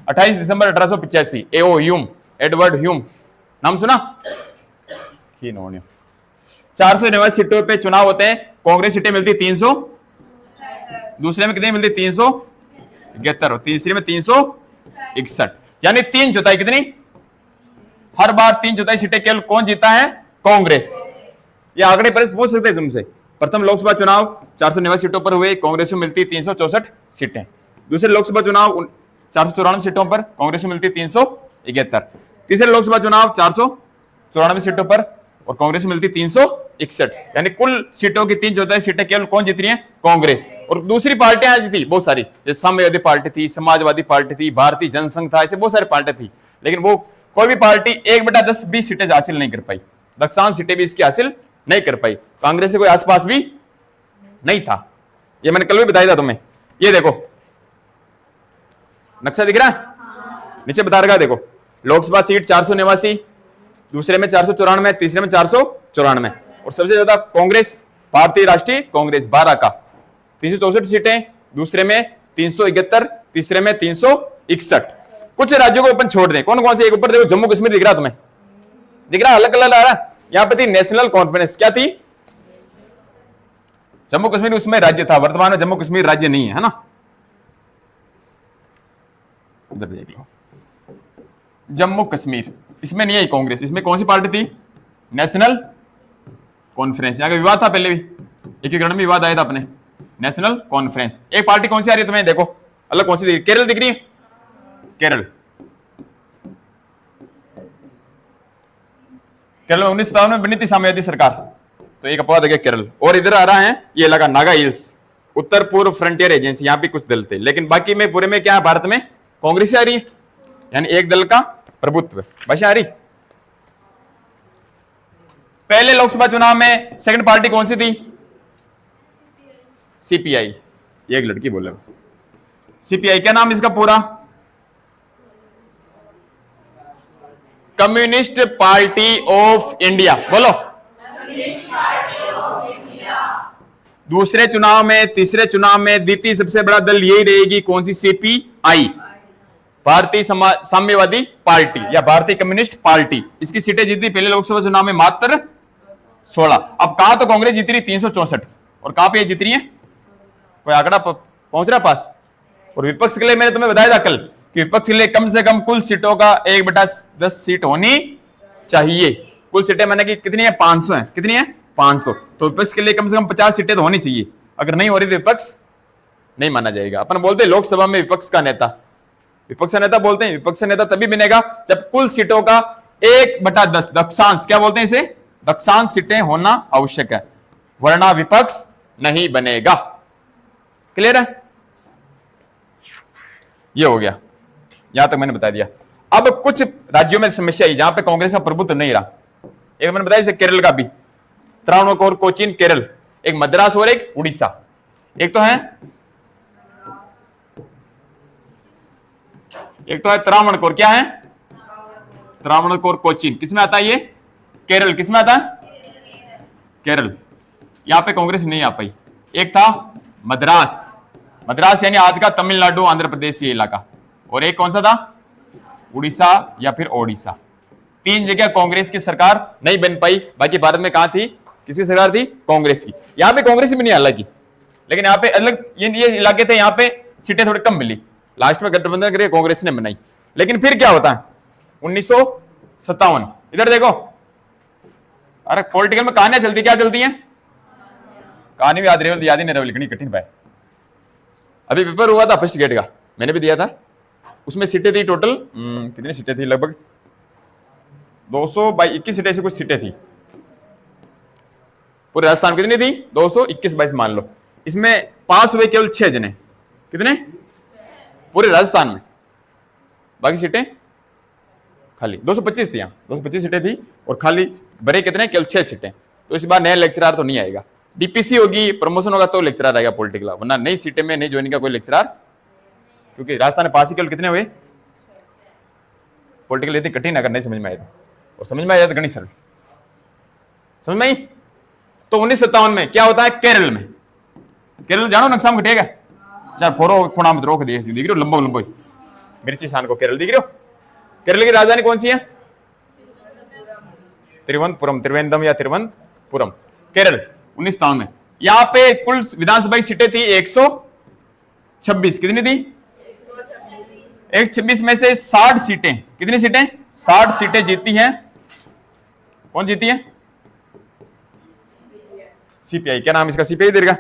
28 दिसंबर 1885। एओ ह्यूम, एडवर्ड ह्यूम, नाम सुना? 489 सीटों पे चुनाव होते हैं। कांग्रेस सीटें मिलती 300, दूसरे में कितनी मिलती? 371, और तीसरी में 361। यानी 3/4 कितनी? हर बार 3/4 सीटें केवल कौन जीता है? कांग्रेस। ये आंकड़े पर पूछ सकते हैं तुमसे। प्रथम लोकसभा चुनाव 489 सीटों पर हुए, कांग्रेस को मिलती 364 सीटें। दूसरे लोकसभा चुनाव 494 सीटों पर, कांग्रेस को मिलती 371। तीसरे लोकसभा चुनाव 494 सीटों पर और कांग्रेस को मिलती 361। यानी कुल सीटों की 3/4 सीटें केवल कौन जीत रही है? कांग्रेस। और दूसरी पार्टियां जीती बहुत सारी, जैसे साम्यवादी पार्टी थी, समाजवादी पार्टी थी, भारतीय जनसंघ था, ऐसे बहुत सारी पार्टियां थी। लेकिन वो कोई भी पार्टी 1/10 भी सीटें हासिल नहीं कर पाई। दक्षांश सीटें भी इसकी हासिल नहीं कर पाई। कांग्रेस से कोई आसपास भी नहीं था। ये मैंने कल भी बताया था तुम्हें। ये देखो नक्शा दिख रहा है? नीचे बता रखा, देखो लोकसभा सीट 489, दूसरे में 494, तीसरे में 494, और सबसे ज्यादा कांग्रेस, भारतीय राष्ट्रीय कांग्रेस 12 का 364 सीटें, दूसरे में 371, तीसरे में 361। कुछ राज्यों को अपन छोड़ दें। कौन कौन से? एक ऊपर देखो, जम्मू कश्मीर दिख रहा तुम्हें? दिख रहा, अलग अलग आ रहा। यहां पे थी नेशनल कॉन्फ्रेंस, क्या थी? जम्मू कश्मीर उसमें राज्य था, वर्तमान में जम्मू कश्मीर राज्य नहीं है ना। उधर देख लो, जम्मू कश्मीर इसमें नहीं है कांग्रेस, इसमें कौन सी पार्टी थी? National conference. यहां का विवाद था पहले भी, एकीकरण में विवाद आया था अपने। नेशनल कॉन्फ्रेंस, एक पार्टी कौन सी आ रही है तुम्हें देखो, अलग कौन सी दिख रही? केरल दिख रही है, केरल। केरल में 1957 में बनी थी साम्यवादी सरकार, तो एक अपवाद है केरल। और इधर आ रहा है ये लगा नागा हिल्स, उत्तर पूर्व फ्रंटियर एजेंसी, यहां पे कुछ दल थे, लेकिन बाकी में पूरे में क्या है, भारत में कांग्रेस आ रही है, यानी एक दल का प्रभुत्व बस आ रही। पहले लोकसभा चुनाव में सेकंड पार्टी कौन सी थी? सीपीआई। ये एक लड़की बोले बस, सीपीआई क्या नाम इसका पूरा? Communist party of India. बोलो, दूसरे चुनाव में, तीसरे चुनाव में द्वितीय सबसे बड़ा दल यही रहेगी, कौन सी? सीपीआई, भारतीय साम्यवादी पार्टी या भारतीय कम्युनिस्ट पार्टी। इसकी सीटें जीती पहले लोकसभा चुनाव में मात्र 16। अब कहां तो कांग्रेस जीत रही 364, और कहां पे जीत रही है? कोई आंकड़ा पहुंच रहा पास? और विपक्ष के लिए मैंने तुम्हें बताया था कल कि विपक्ष के लिए कम से कम कुल सीटों का 1/10 सीट होनी चाहिए। कुल सीटें मैंने कि कितनी है? 500 है। कितनी है? 500। तो विपक्ष के लिए कम से कम 50 सीटें तो होनी चाहिए। अगर नहीं हो रही तो विपक्ष नहीं माना जाएगा। अपन बोलते हैं लोकसभा में विपक्ष का नेता, विपक्ष का नेता बोलते हैं, विपक्ष का नेता तभी बनेगा जब कुल सीटों का 1/10 दक्षांश, क्या बोलते हैं इसे? दक्षांश सीटें होना आवश्यक है, वरना विपक्ष नहीं बनेगा। क्लियर है? ये हो गया, यहां तक मैंने बता दिया। अब कुछ राज्यों में समस्या आई जहां पे कांग्रेस का प्रभुत्व नहीं रहा। एक मैंने बताया जैसे केरल का भी, त्रावणकोर, कोचीन, केरल, एक मद्रास और एक उड़ीसा। एक तो है त्रावणकोर, क्या है? त्रावणकोर, कोचीन किसमें आता है? ये केरल। किसमें आता है? केरल। यहां पे कांग्रेस नहीं आ पाई। एक था मद्रास, मद्रास यानी आज का तमिलनाडु, आंध्र प्रदेश ये इलाका। और एक कौन सा था? उड़ीसा या फिर ओडिशा। 3 जगह कांग्रेस की सरकार नहीं बन पाई। बाकी भारत में कहां थी? किसकी सरकार थी? कांग्रेस की। यहां पे कांग्रेस भी नहीं हालांकि, लेकिन यहाँ पे अलग ये इलाके थे, यहाँ पे सीटें थोड़ी कम मिली। लास्ट में गठबंधन करके कांग्रेस ने बनाई। लेकिन फिर क्या होता है? 1957, इधर देखो, अरे पॉलिटिकल में कहानियां चलती, क्या चलती हैं? कहानी भी याद रही, याद ही नहीं रही, लिखनी कठिन भाई। अभी पेपर हुआ था फर्स्ट गेट का, मैंने भी दिया था। उसमें सीटें थी टोटल कितनी सीटें थी? लगभग 221 सीटें से कुछ सीटें थी। पूरे राजस्थान कितनी थी? 221-22 मान लो। इसमें पास हुए केवल 6 जने। कितने? पूरे राजस्थान में। बाकी सीटें खाली 225 थी। 225 सीटें थी और खाली भरे कितने? केवल 6 सीटें। तो इस बार नया लेक्चरर तो नहीं आएगा। डीपीसी होगी, प्रमोशन होगा तो लेक्चरर आएगा पॉलिटिकल, वरना नई सीटें में नहीं ज्वाइनिंग का कोई लेक्चरर, क्योंकि राजस्थान में पास ही केवल कितने हुए? पॉलिटिकल इतनी कठिन अगर नहीं समझ में आए तो, और समझ में आया तो गणित सरल। समझ में आई? तो 1957 में क्या होता है? केरल में, केरल जानो नक्शा में घटेगा, चाहे फोरो खुणा मत रोक दिए, दिख रही हो लंबो लंबो मिर्ची सान को केरल दिख रही हो। केरल की राजधानी कौन सी है? तिरुवनंतपुरम, त्रिवेंद्रम या तिरुवनंतपुरम। केरल 1957 में। यहां पे कुल विधानसभा सीटें थी 126। कितनी थी? 126 में से 60 सीटें, कितनी सीटें? 60 सीटें जीती हैं। कौन जीती है? सीपीआई। क्या नाम इसका? सीपीआई देगा,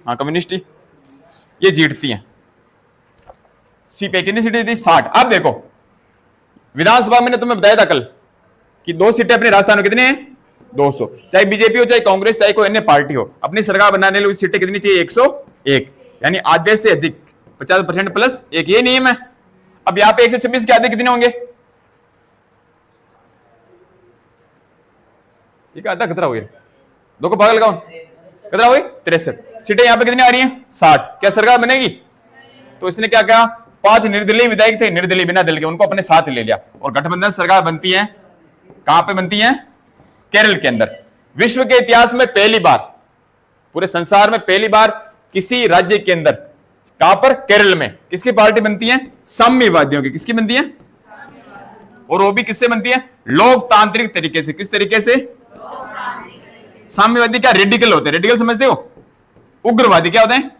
हाँ कम्युनिस्ट ही, ये जीतती हैं। सीपीआई कितनी सीटें जीती? 60। अब देखो विधानसभा में तुम्हें बताया था कल कि 2 सीटें अपने राजस्थान में कितने हैं? 200। चाहे बीजेपी हो, चाहे कांग्रेस, चाहे कोई अन्य पार्टी हो, अपनी सरकार बनाने के लिए सीटें कितनी चाहिए? 101, यानी आधे से अधिक, 50% प्लस एक, ये नियम है। अब यहां पे 126 के आधे कितने होंगे? एक आधा कितना हो गया? दो को पागल कौन? कितना हो गई? 63 सीटें। यहां पे कितनी आ रही हैं? 60। क्या सरकार बनेगी? तो इसने क्या कहा? 5 निर्दलीय विधायक थे, निर्दलीय बिना दल के, उनको अपने साथ ले लिया और गठबंधन सरकार बनती है। कहां पे बनती है? केरल के अंदर। विश्व के इतिहास में पहली बार, पूरे संसार में पहली बार किसी राज्य के अंदर, कहां पर? केरल में किसकी पार्टी बनती है? साम्यवादियों की। किसकी बनती है? और वो भी किससे बनती है? लोकतांत्रिक तरीके से। किस तरीके से? साम्यवादी क्या रेडिकल होते हैं? रेडिकल समझते हो? उग्रवादी क्या होते हैं?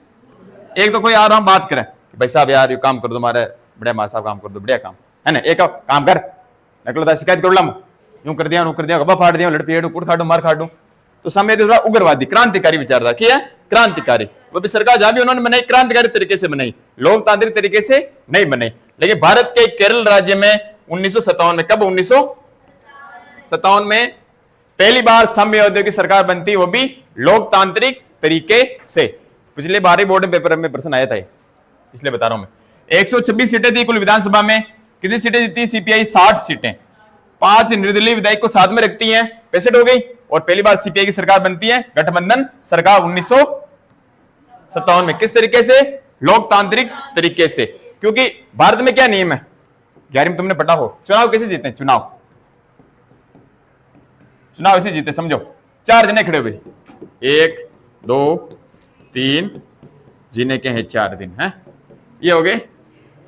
एक तो कोई आ रहा हूं बात करे, भाई साहब यार ये काम कर दो, हमारे बढ़िया माँ साहब काम कर दो, बढ़िया काम है ना, एक काम कर नकल शिकायत कर ला, यूं कर दिया गब्बा फाड़ दिया, लड़पेड़ कुट खाडू मार खाडू। तो सामने उग्रवादी क्रांतिकारी विचारधारा की है, क्रांतिकारी। वो भी सरकार जहां भी उन्होंने बनाई क्रांतिकारी तरीके से बनाई, लोकतांत्रिक तरीके से नहीं बनाई। लेकिन भारत के केरल राज्य में 1957 में, कब 1957 में पहली बार साम्यवादियों की सरकार बनती, वो भी लोकतांत्रिक तरीके से। पिछले बार ही बोर्ड पेपर में प्रश्न आया था, इसलिए बता रहा हूं मैं। 126 सीटें थी कुल विधानसभा में। कितनी सीटें जीती सीपीआई? 60 सीटें। 5 निर्दलीय विधायक को साथ में रखती हैं, 65 हो गई। और पहली बार सीपीआई की सरकार बनती है, गठबंधन सरकार 1957 में। किस तरीके से? लोकतांत्रिक तरीके से। क्योंकि भारत में क्या नियम है, 11वीं में तुमने पढ़ा हो, चुनाव कैसे जीते हैं? चुनाव ऐसे जीते, समझो 4 जने खड़े हुए, 1 2 3 जीने के हैं 4 दिन हैं, ये हो गए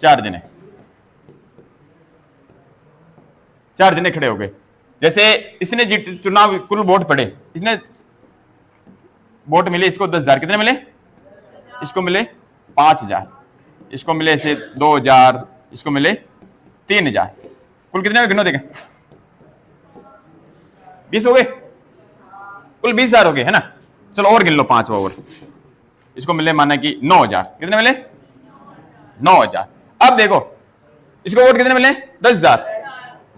4 जने। 4 जने खड़े हो गए। जैसे इसने जीत चुनाव, कुल वोट पड़े, इसने वोट मिले इसको 10,000, कितने मिले? इसको मिले 5,000, इसको मिले ऐसे 2,000, इसको मिले 3,000, कुल कितने में गिनो देखे? 20 हो गए, कुल 20,000 हो गए, है ना। चलो और गिन लो 5 और, इसको मिले माना कि 9,000, कितने मिले? 9,000। अब देखो इसको वोट कितने मिले? 10,000।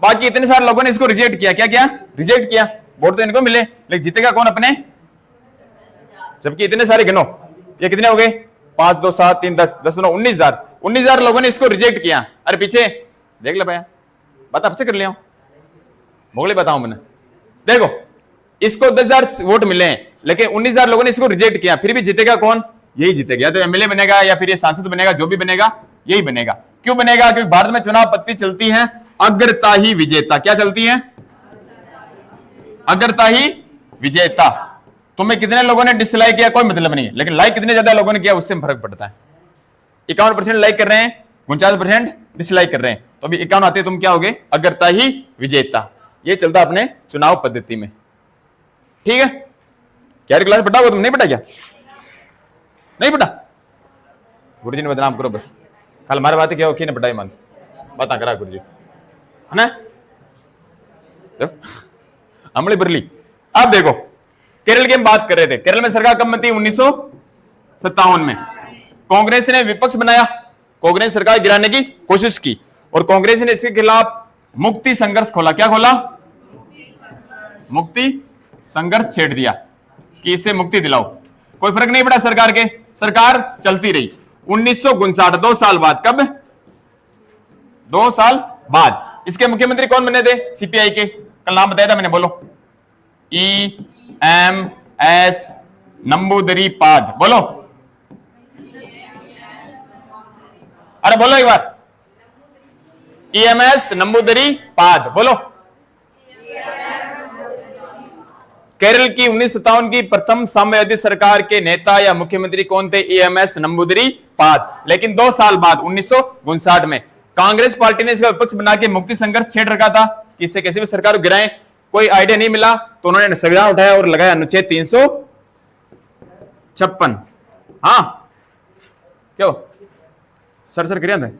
बाकी इतने सारे लोगों ने इसको रिजेक्ट किया। क्या किया? रिजेक्ट किया। वोट तो इनको मिले, लेकिन जीतेगा कौन अपने? जबकि इतने सारे गिनो, ये कितने हो गए? 5 2 7 3 10 10 9 19,000। 19,000 लोगों ने इसको रिजेक्ट किया। अरे पीछे देख ले भैया, बात आपसे कर लिया, मोगले बताऊं मैंने। देखो इसको 10,000 वोट मिले हैं, लेकिन 19,000 लोगों ने इसको रिजेक्ट किया, फिर भी जीतेगा कौन? यही जीतेगा। या तो एमएलए बनेगा या फिर ये सांसद बनेगा, जो भी बनेगा यही बनेगा। क्यों बनेगा? क्योंकि भारत में चुनाव पद्धति चलती है अग्रता ही विजेता। क्या चलती है? अग्रता ही विजेता। तुम्हें कितने लोगों ने डिसलाइक किया कोई मतलब नहीं है, लेकिन लाइक कितने ज्यादा लोगों ने किया उससे फर्क पड़ता है। 51% लाइक कर रहे हैं, 49% डिसलाइक कर रहे हैं, तो अभी 51 आते तुम क्या हो गए? अग्रता ही विजेता। ये चलता अपने चुनाव पद्धति में, ठीक है। क्या क्लास पढ़ा हुआ तुम? नहीं पढ़ा क्या? नहीं पढ़ा? गुरु जी ने बदनाम करो बस, कल हमारे बातें क्या हो कि पढ़ाई मान बात करा गुरु जी, है ना। अमली बरली। अब देखो केरल की हम बात कर रहे थे, केरल में सरकार कब बनती? 1957 में। कांग्रेस ने विपक्ष बनाया, कांग्रेस सरकार गिराने की कोशिश की, और कांग्रेस ने इसके खिलाफ मुक्ति संघर्ष खोला। क्या खोला? मुक्ति संघर्ष छेड़ दिया कि इससे मुक्ति दिलाओ। कोई फर्क नहीं पड़ा सरकार के, सरकार चलती रही। 1959, 2 साल बाद, कब? 2 साल बाद इसके मुख्यमंत्री कौन बने थे? सीपीआई के, कल नाम बताया था मैंने, बोलो। EMS नंबूदरी-पाद, बोलो। अरे बोलो एक बार, EMS नंबूदरी-पाद, बोलो। केरल की 1957 की प्रथम साम्यवादी सरकार के नेता या मुख्यमंत्री कौन थे? EMS नंबूदरी-पाद। लेकिन 2 साल बाद 1959 में कांग्रेस पार्टी ने इसका विपक्ष बना के मुक्ति संघर्ष छेड़ रखा था कि इससे कैसे भी सरकार को गिराएं। कोई आइडिया नहीं मिला तो उन्होंने संविधान उठाया और लगाया अनुच्छेद 356। हाँ क्यों सर करिया था?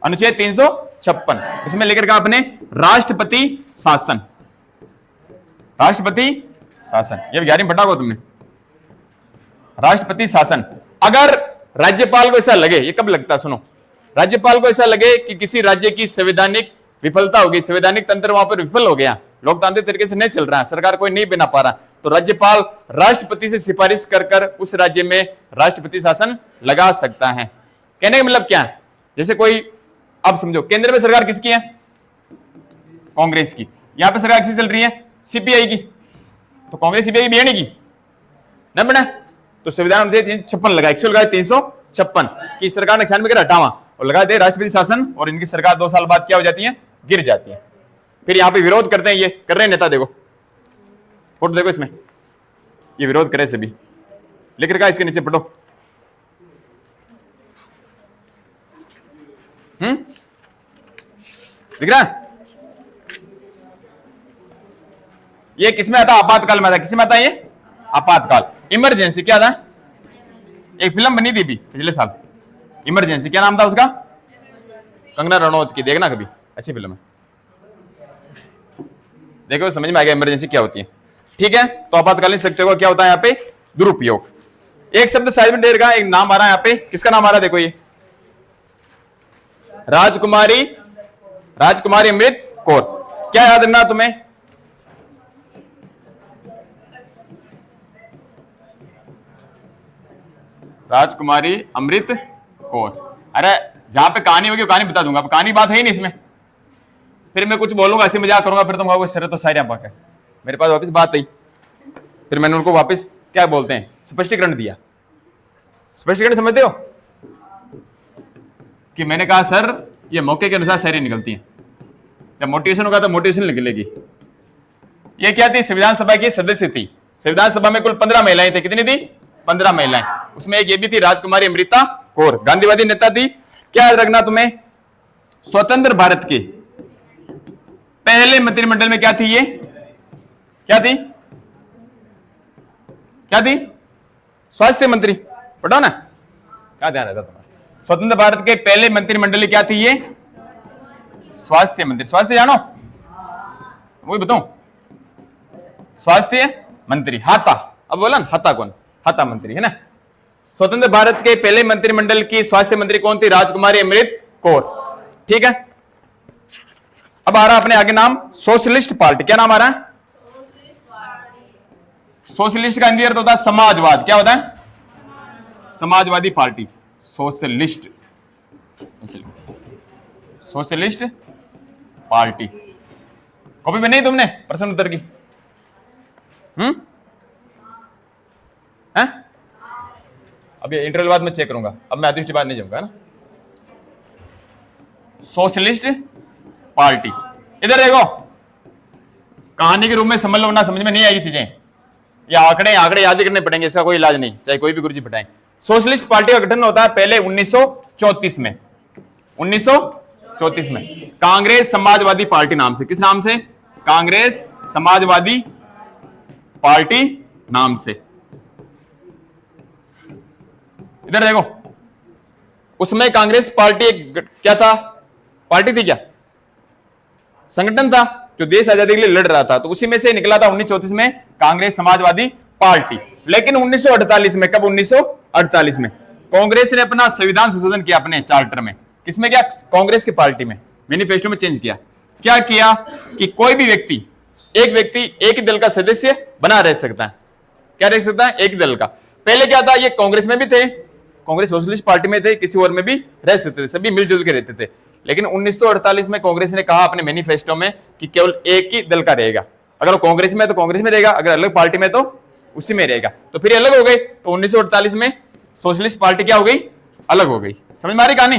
अनुच्छेद 356, इसमें लेकर कहा अपने राष्ट्रपति शासन। राष्ट्रपति शासन, ये 11वीं पढ़ा होगा तुमने, राष्ट्रपति शासन। अगर राज्यपाल को ऐसा लगे, ये कब लगता सुनो, राज्यपाल को ऐसा लगे कि किसी राज्य की संवैधानिक विफलता होगी, संवैधानिक तंत्र वहां पर विफल हो गया, लोकतांत्रिक तरीके से नहीं चल रहा है, सरकार कोई नहीं बना पा रहा, तो राज्यपाल राष्ट्रपति से सिफारिश कर उस राज्य में राष्ट्रपति शासन लगा सकता है। कहने का मतलब क्या है? जैसे कोई, अब समझो केंद्र में सरकार किसकी है? कांग्रेस की। यहां पे सरकार किसकी चल रही है? सीपीआई की। तो कांग्रेस सीपीआई भी नहीं ना बना, तो संविधान 56 लगाए, 100 लगाए 356 की सरकार ने 96 कर हटावा और लगा दे राष्ट्रपति शासन, और इनकी सरकार 2 साल बाद क्या हो जाती है? गिर जाती है। फिर यहां पे विरोध करते हैं, ये कर रहे हैं नेता, देखो फोटो देखो इसमें, ये विरोध करे से भी लिख रखा इसके नीचे, पढ़ो। दिख रहा है? ये किसमें आता? आपातकाल में आता। किसमें आता ये? आपातकाल। इमरजेंसी क्या था? एक फिल्म बनी थी भी पिछले साल, इमरजेंसी। क्या नाम था उसका? कंगना रनौत की। देखना कभी, अच्छी फिल्म है, देखो समझ में आ गया इमरजेंसी क्या होती है। ठीक है, तो आपातकालीन शक्तियों का क्या होता है यहाँ पे? दुरुपयोग। एक शब्द साइड में डेर का एक नाम आ रहा है यहाँ पे, किसका नाम आ रहा है? देखो ये राजकुमारी, राजकुमारी अमृत कौर। क्या याद रखना तुम्हें? राजकुमारी अमृत कौर। अरे जहां पे कहानी होगी कहानी बता दूंगा, अब कहानी बात है ही नहीं इसमें, फिर मैं कुछ बोलूंगा ऐसे मजाक करूंगा, फिर तुम कहोगे सर तो सारी बात है। मेरे पास वापस बात आई, फिर मैंने उनको वापस क्या बोलते हैं स्पष्टीकरण दिया। स्पष्टीकरण समझते हो? कि मैंने कहा सर ये मौके के अनुसार शायरी निकलती है, जब मोटिवेशन होगा तो मोटिवेशन निकलेगी। ये क्या थी? संविधान सभा की सदस्य थी। संविधान सभा में कुल 15 महिलाएं थी। कितनी थी? 15 महिलाएं। उसमें एक ये भी थी राजकुमारी अमृता कौर, गांधीवादी नेता थी। क्या याद रखना तुम्हें? स्वतंत्र भारत के पहले मंत्रिमंडल में क्या थी ये? क्या थी? क्या थी? स्वास्थ्य मंत्री। पढ़ो ना, क्या ध्यान रहता तुम्हारा? स्वतंत्र भारत के पहले मंत्रिमंडल क्या थी ये? स्वास्थ्य मंत्री। स्वास्थ्य जानो? वही बताऊं, स्वास्थ्य मंत्री। हाता, अब बोला ना हाता कौन? हाता मंत्री है ना। स्वतंत्र भारत के पहले मंत्रिमंडल की स्वास्थ्य मंत्री कौन थी? राजकुमारी अमृत कौर। ठीक है, अब आ रहा अपने आगे नाम सोशलिस्ट पार्टी। क्या नाम आ रहा है? सोशलिस्ट का हिंदी अर्थ होता है समाजवाद। क्या होता है? Samajwadi party. Socialist, socialist party. Copy में नहीं तुमने प्रश्न उत्तर की? हैं? अब ये इंटरवल बाद में चेक करूंगा, अब मैं आधी बात नहीं जाऊंगा ना। सोशलिस्ट पार्टी, इधर देखो, कहानी के रूप में समझ लो ना, समझ में नहीं आएगी चीजें, या आंकड़े आंकड़े याद करने पड़ेंगे, इसका कोई इलाज नहीं, चाहे कोई भी गुरुजी बताएं। सोशलिस्ट पार्टी का गठन होता है पहले 1934 में। 1934 में कांग्रेस समाजवादी पार्टी नाम से। किस नाम से? कांग्रेस समाजवादी पार्टी नाम से। इधर देखो, उसमें कांग्रेस पार्टी एक क्या था? पार्टी थी क्या? संगठन था जो देश आजादी के लिए लड़ रहा था, तो उसी में से निकला था 1934 में कांग्रेस समाजवादी पार्टी। लेकिन 1948 में, कब? 1948 में कांग्रेस ने अपना संविधान संशोधन किया अपने चार्टर में। किसमें किया? कांग्रेस की पार्टी में, मैनिफेस्टो में चेंज किया। क्या किया कि कोई भी व्यक्ति, एक व्यक्ति एक ही दल का सदस्य बना रह सकता है। क्या रह सकता है? एक ही दल का। पहले क्या था? ये कांग्रेस में भी थे, कांग्रेस सोशलिस्ट पार्टी में थे, किसी और में भी रह सकते थे, सभी मिलजुल के रहते थे। लेकिन 1948 में कांग्रेस ने कहा अपने मैनिफेस्टो में कि केवल एक ही दल का रहेगा। अगर वो कांग्रेस में है तो कांग्रेस में रहेगा, अगर अलग पार्टी में तो उसी में रहेगा। तो फिर अलग हो गए, तो 1948 में सोशलिस्ट पार्टी क्या हो गई? अलग हो गई। समझ में आ रही कहानी?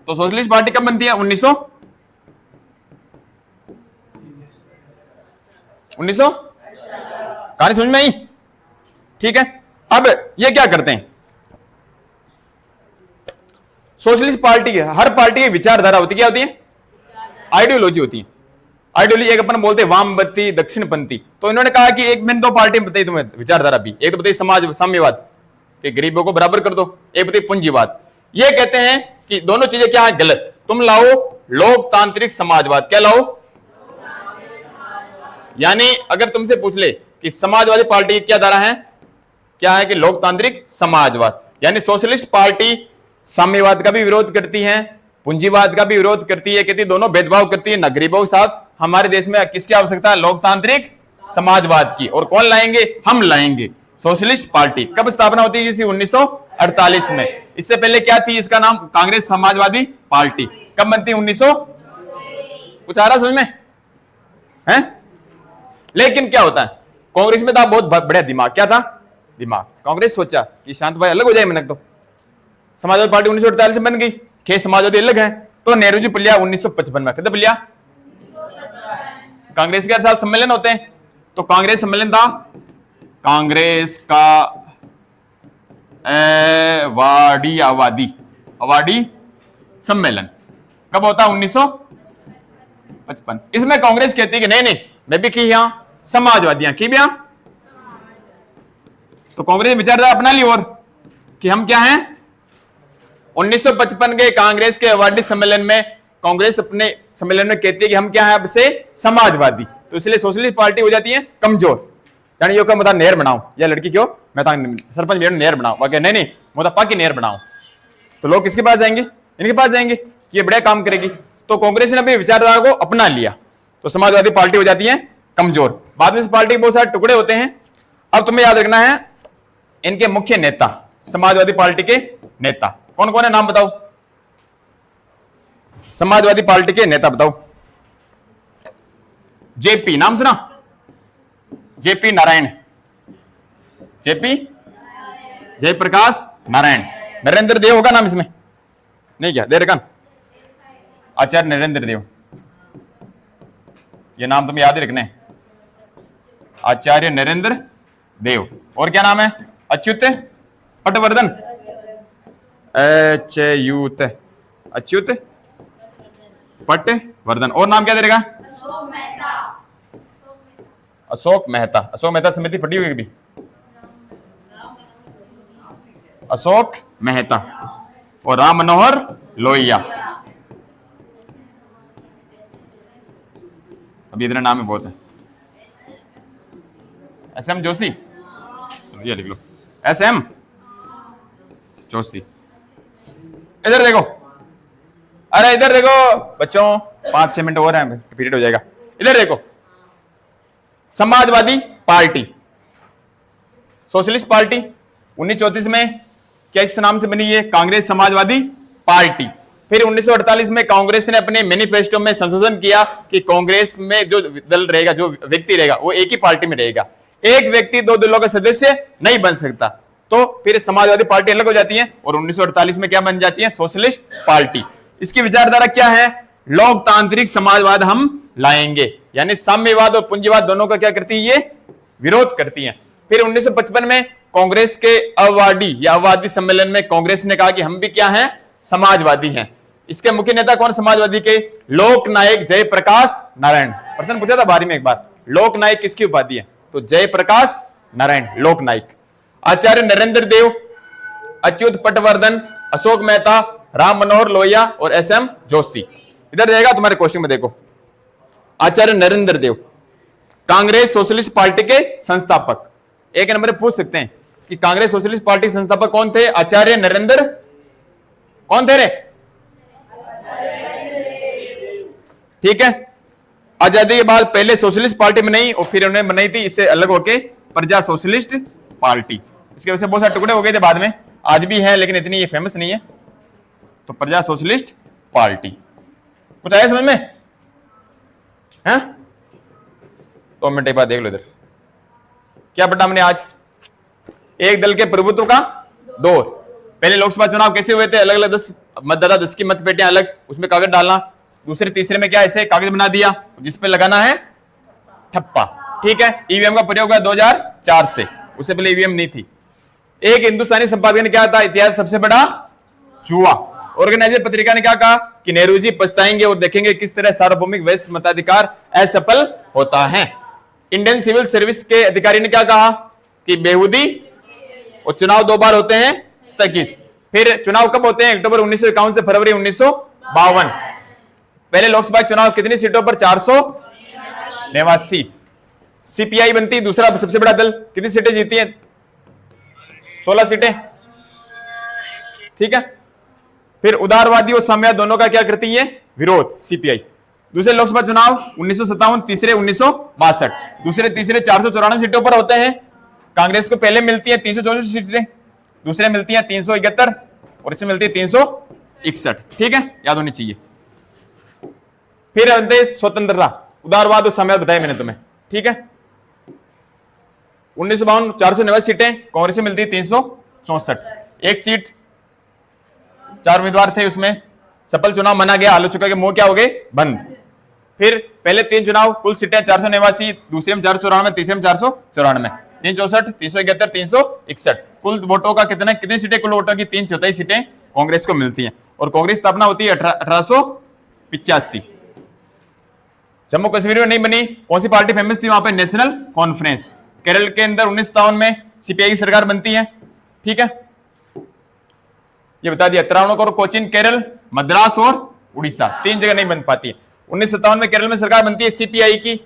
तो सोशलिस्ट पार्टी कब बनती है? 1900 कहानी समझ में आई? ठीक है, अब ये क्या करते हैं? सोशलिस्ट पार्टी की, हर पार्टी की विचारधारा होती, क्या होती है? आइडियोलॉजी होती है। आइडियोलॉजी एक अपन बोलते हैं वामपंथी, दक्षिणपंथी। तो इन्होंने कहा कि एक मैंने दो पार्टी बताई तुम्हें विचारधारा भी, एक तो बताई समाज साम्यवाद कि गरीबों को बराबर कर दो, एक बताई पूंजीवाद। ये कहते हैं कि दोनों चीजें क्या है? गलत। तुम लाओ लोकतांत्रिक समाजवाद। क्या लाओ? यानी अगर तुमसे पूछ ले कि समाजवादी पार्टी की क्या धारा है, क्या है कि लोकतांत्रिक समाजवाद। यानी सोशलिस्ट पार्टी साम्यवाद का भी विरोध करती है, पूंजीवाद का भी विरोध करती है, कहती दोनों भेदभाव करती है ना गरीबों के साथ। हमारे देश में किसकी आवश्यकता है? लोकतांत्रिक समाजवाद की। और कौन लाएंगे? हम लाएंगे सोशलिस्ट पार्टी। कब स्थापना होती है? 1948 में। इससे पहले क्या थी? इसका नाम कांग्रेस समाजवादी पार्टी। कब बनती? 1900 कुछ आ रहा समझ में है? लेकिन क्या होता है, कांग्रेस में था बहुत बड़ा दिमाग। क्या था? दिमाग। कांग्रेस सोचा कि शांत भाई अलग हो जाए मनक, तो समाजवादी पार्टी 1948 में बन गई, खेत समाजवादी अलग है। तो नेहरू जी पलिया 1955 में। कितने पलिया? कांग्रेस के हर साल सम्मेलन होते हैं, तो कांग्रेस सम्मेलन था कांग्रेस का अवार्डी सम्मेलन। कब होता? 1955। इसमें कांग्रेस कहती है कि नहीं नहीं, मैं भी की यहां समाजवादियां की भी यहां। तो कांग्रेस विचारधारा अपना ली और कि हम क्या हैं। 1955 के कांग्रेस के अवार्डी सम्मेलन में कांग्रेस अपने सम्मेलन में कहती है कि हम क्या है अब से समाजवादी, तो इसलिए सोशलिस्ट पार्टी हो जाती है कमजोर। यानी यो मैं नहर बनाऊं या लड़की क्यों मैं सरपंच नहर बनाऊं, बाकी नहीं मैं पक्की नहर बनाऊं, तो लोग किसके पास जाएंगे, इनके पास जाएंगे, ये बढ़िया काम करेगी। तो कांग्रेस ने अपनी विचारधारा को अपना लिया, तो समाजवादी पार्टी हो जाती है कमजोर। बाद में इस पार्टी के बहुत सारे टुकड़े होते हैं। अब तुम्हें याद रखना है इनके मुख्य नेता, समाजवादी पार्टी के नेता कौन कौन है, नाम बताओ। समाजवादी पार्टी के नेता बताओ। जेपी नाम सुना, जेपी नारायण, जेपी जयप्रकाश नारायण। नरेंद्र देव होगा नाम इसमें, नहीं क्या दे रखा, आचार्य नरेंद्र देव, ये नाम तुम्हें याद ही रखने, आचार्य नरेंद्र देव। और क्या नाम है, अच्युत पटवर्धन, अच्युत अच्युत पटवर्धन। और नाम क्या दे रहेगा, अशोक मेहता। अशोक मेहता समिति पढ़ी हुई भी, अशोक मेहता और राम मनोहर लोहिया। अभी इतने नाम ही बहुत है। एसएम जोशी, ये लिख लो एसएम जोशी। इधर देखो, अरे इधर देखो बच्चों, 5-6 मिनट और हैं पीरियड हो जाएगा। इधर देखो, समाजवादी पार्टी, सोशलिस्ट पार्टी 1934 में क्या इस नाम से बनी है, कांग्रेस समाजवादी पार्टी। फिर 1948 में कांग्रेस ने अपने मैनिफेस्टो में संशोधन किया कि कांग्रेस में जो दल रहेगा, जो व्यक्ति रहेगा, वो एक ही पार्टी में रहेगा, एक व्यक्ति 2 दलों का सदस्य नहीं बन सकता। तो फिर समाजवादी पार्टी अलग हो जाती है और 1948 में क्या बन जाती है, सोशलिस्ट पार्टी। इसकी विचारधारा क्या है, लोकतांत्रिक समाजवाद हम लाएंगे, यानी साम्यवाद और पूंजीवाद दोनों का क्या करती है, ये विरोध करती है। फिर 1955 में कांग्रेस के अवार्डी या अवादी सम्मेलन में कांग्रेस ने कहा कि हम भी क्या हैं, समाजवादी हैं। इसके मुख्य नेता कौन समाजवादी के, लोकनायक जयप्रकाश नारायण। प्रश्न पूछा था बारी में एक बार, लोकनायक किसकी उपाधि है, तो जयप्रकाश नारायण लोकनायक। आचार्य नरेंद्र देव, अच्युत पटवर्धन, अशोक मेहता, राम मनोहर लोहिया और एसएम जोशी। इधर रहेगा तुम्हारे क्वेश्चन में, देखो आचार्य नरेंद्र देव कांग्रेस सोशलिस्ट पार्टी के संस्थापक। एक नंबर पूछ सकते हैं कि कांग्रेस सोशलिस्ट पार्टी संस्थापक कौन थे, आचार्य नरेंद्र कौन थे रे, ठीक है। आजादी के बाद पहले सोशलिस्ट पार्टी बनाई और फिर उन्होंने बनाई थी इससे अलग होके प्रजा सोशलिस्ट पार्टी। इसके वजह से बहुत सारे टुकड़े हो गए थे बाद में, आज भी है लेकिन इतनी ये फेमस नहीं है। तो प्रजा सोशलिस्ट पार्टी, कुछ आया समझ में है? 2 मिनट एक बार देख लो इधर क्या पढ़ा हमने आज, एक दल के प्रभुत्व का दौर। पहले लोकसभा चुनाव कैसे हुए थे, अलग अलग 10 मतदाता 10 की मत पेटियां अलग, उसमें कागज डालना। दूसरे तीसरे में क्या ऐसे कागज बना दिया जिसपे लगाना है ठप्पा, ठीक है। ईवीएम का प्रयोग हुआ 2004 से, उससे पहले ईवीएम नहीं थी। एक हिंदुस्तानी संपादक ने क्या था, इतिहास सबसे बड़ा जुआ। ऑर्गेनाइजर पत्रिका ने क्या कहा कि नेहरू जी पछताएंगे और देखेंगे किस तरह सार्वभौमिक वैश्य मताधिकार असफल होता है। इंडियन सिविल सर्विस के अधिकारी ने क्या कहा कि बेहूदी और चुनाव 2 बार होते हैं स्थगित। फिर चुनाव कब होते हैं, अक्टूबर 1951 से फरवरी 1952। पहले लोकसभा चुनाव कितनी सीटों पर, 489। सीपीआई बनती दूसरा सबसे बड़ा दल, कितनी सीटें जीती हैं, 16 सीटें, ठीक है। फिर उदारवादी और साम्यवाद दोनों का क्या करती है, विरोध, सीपीआई। दूसरे लोकसभा चुनाव 1957, तीसरे 1962। दूसरे तीसरे 494 सीटों पर होते हैं। कांग्रेस को पहले मिलती है 364 सीटें, दूसरे मिलती है 371 और इसमें मिलती है 361, ठीक है, याद होनी चाहिए। फिर स्वतंत्रता, उदारवाद और साम्यवाद बताया मैंने तुम्हें, ठीक है। 1952 490 सीटें, कांग्रेस में मिलती है 364, एक सीट, 4 उम्मीदवार थे, उसमें सफल चुनाव माना गया, आलोचकों के मुंह क्या हो गए, बंद। फिर पहले 3 चुनाव कुल सीटें 489, दूसरे में 494, तीसरे में 494, 364, 371, 361। कुल वोटों का कितनी सीटें, कुल वोटों की 3/4 सीटें कांग्रेस को मिलती हैं और कांग्रेस स्थापना होती है 1885। जम्मू कश्मीर में नहीं बनी, कौन सी पार्टी फेमस थी वहां पे? National conference. केरल के अंदर 1957 में सीपीआई की सरकार बनती है, ठीक है, ये बता दिया। त्रावणकोर और कोचीन केरल, मद्रास और उड़ीसा, 3 जगह नहीं बन पाती है। 1957 में केरल में सरकार बनती है सीपीआई की।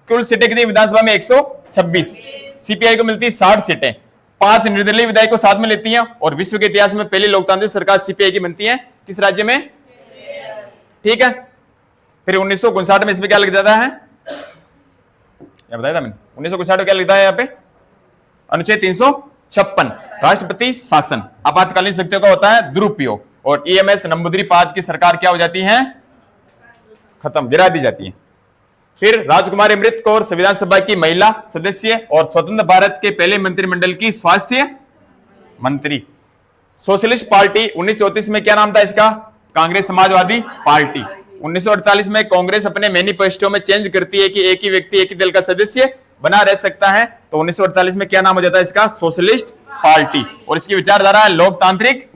कुल सीटें कितनी विधानसभा में? 126। सीपीआई को मिलती है 60 सीटें, 5 निर्दलीय विधायक को साथ में लेती हैं, और विश्व के इतिहास में पहली लोकतांत्रिक सरकार सीपीआई की बनती है किस राज्य में? ठीक है। फिर 1959 में इसमें क्या लिख जाता है? क्या बताया था मैंने? 1959 में क्या लिखता है यहाँ पे? अनुच्छेद 356, राष्ट्रपति शासन, आपातकालीन शक्तियों का होता है दुरुपयोग, और ईएमएस नंबूदिरीपाद की सरकार क्या हो जाती है? खत्म, गिरा दी जाती है। फिर राजकुमारी अमृत कौर संविधान सभा की महिला सदस्य और स्वतंत्र भारत के पहले मंत्रिमंडल की स्वास्थ्य मंत्री। सोशलिस्ट पार्टी 1934 में क्या नाम था इसका? कांग्रेस समाजवादी पार्टी। 1948 में कांग्रेस अपने मैनिफेस्टो में चेंज करती है कि एक ही व्यक्ति एक ही दल का सदस्य बना रह सकता है, तो 1948 में क्या नाम हो जाता है इसका? सोशलिस्ट पार्टी, और इसकी विचारधारा है लोकतांत्रिक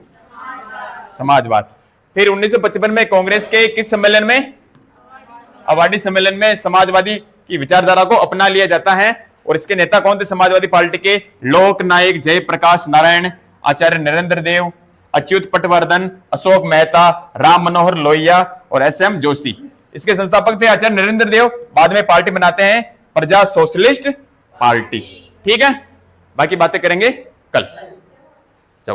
समाजवाद। फिर 1955 में कांग्रेस के किस सम्मेलन में? अवार्डी सम्मेलन में समाजवादी की विचारधारा को अपना लिया जाता है, और इसके नेता कौन थे समाजवादी पार्टी के? लोकनायक जयप्रकाश नारायण, आचार्य नरेंद्र देव, अच्युत पटवर्धन, अशोक मेहता, राम मनोहर लोहिया और एसएम जोशी। इसके संस्थापक थे आचार्य नरेंद्र देव। बाद में पार्टी बनाते हैं प्रजा सोशलिस्ट पार्टी। ठीक है, बाकी बातें करेंगे कल।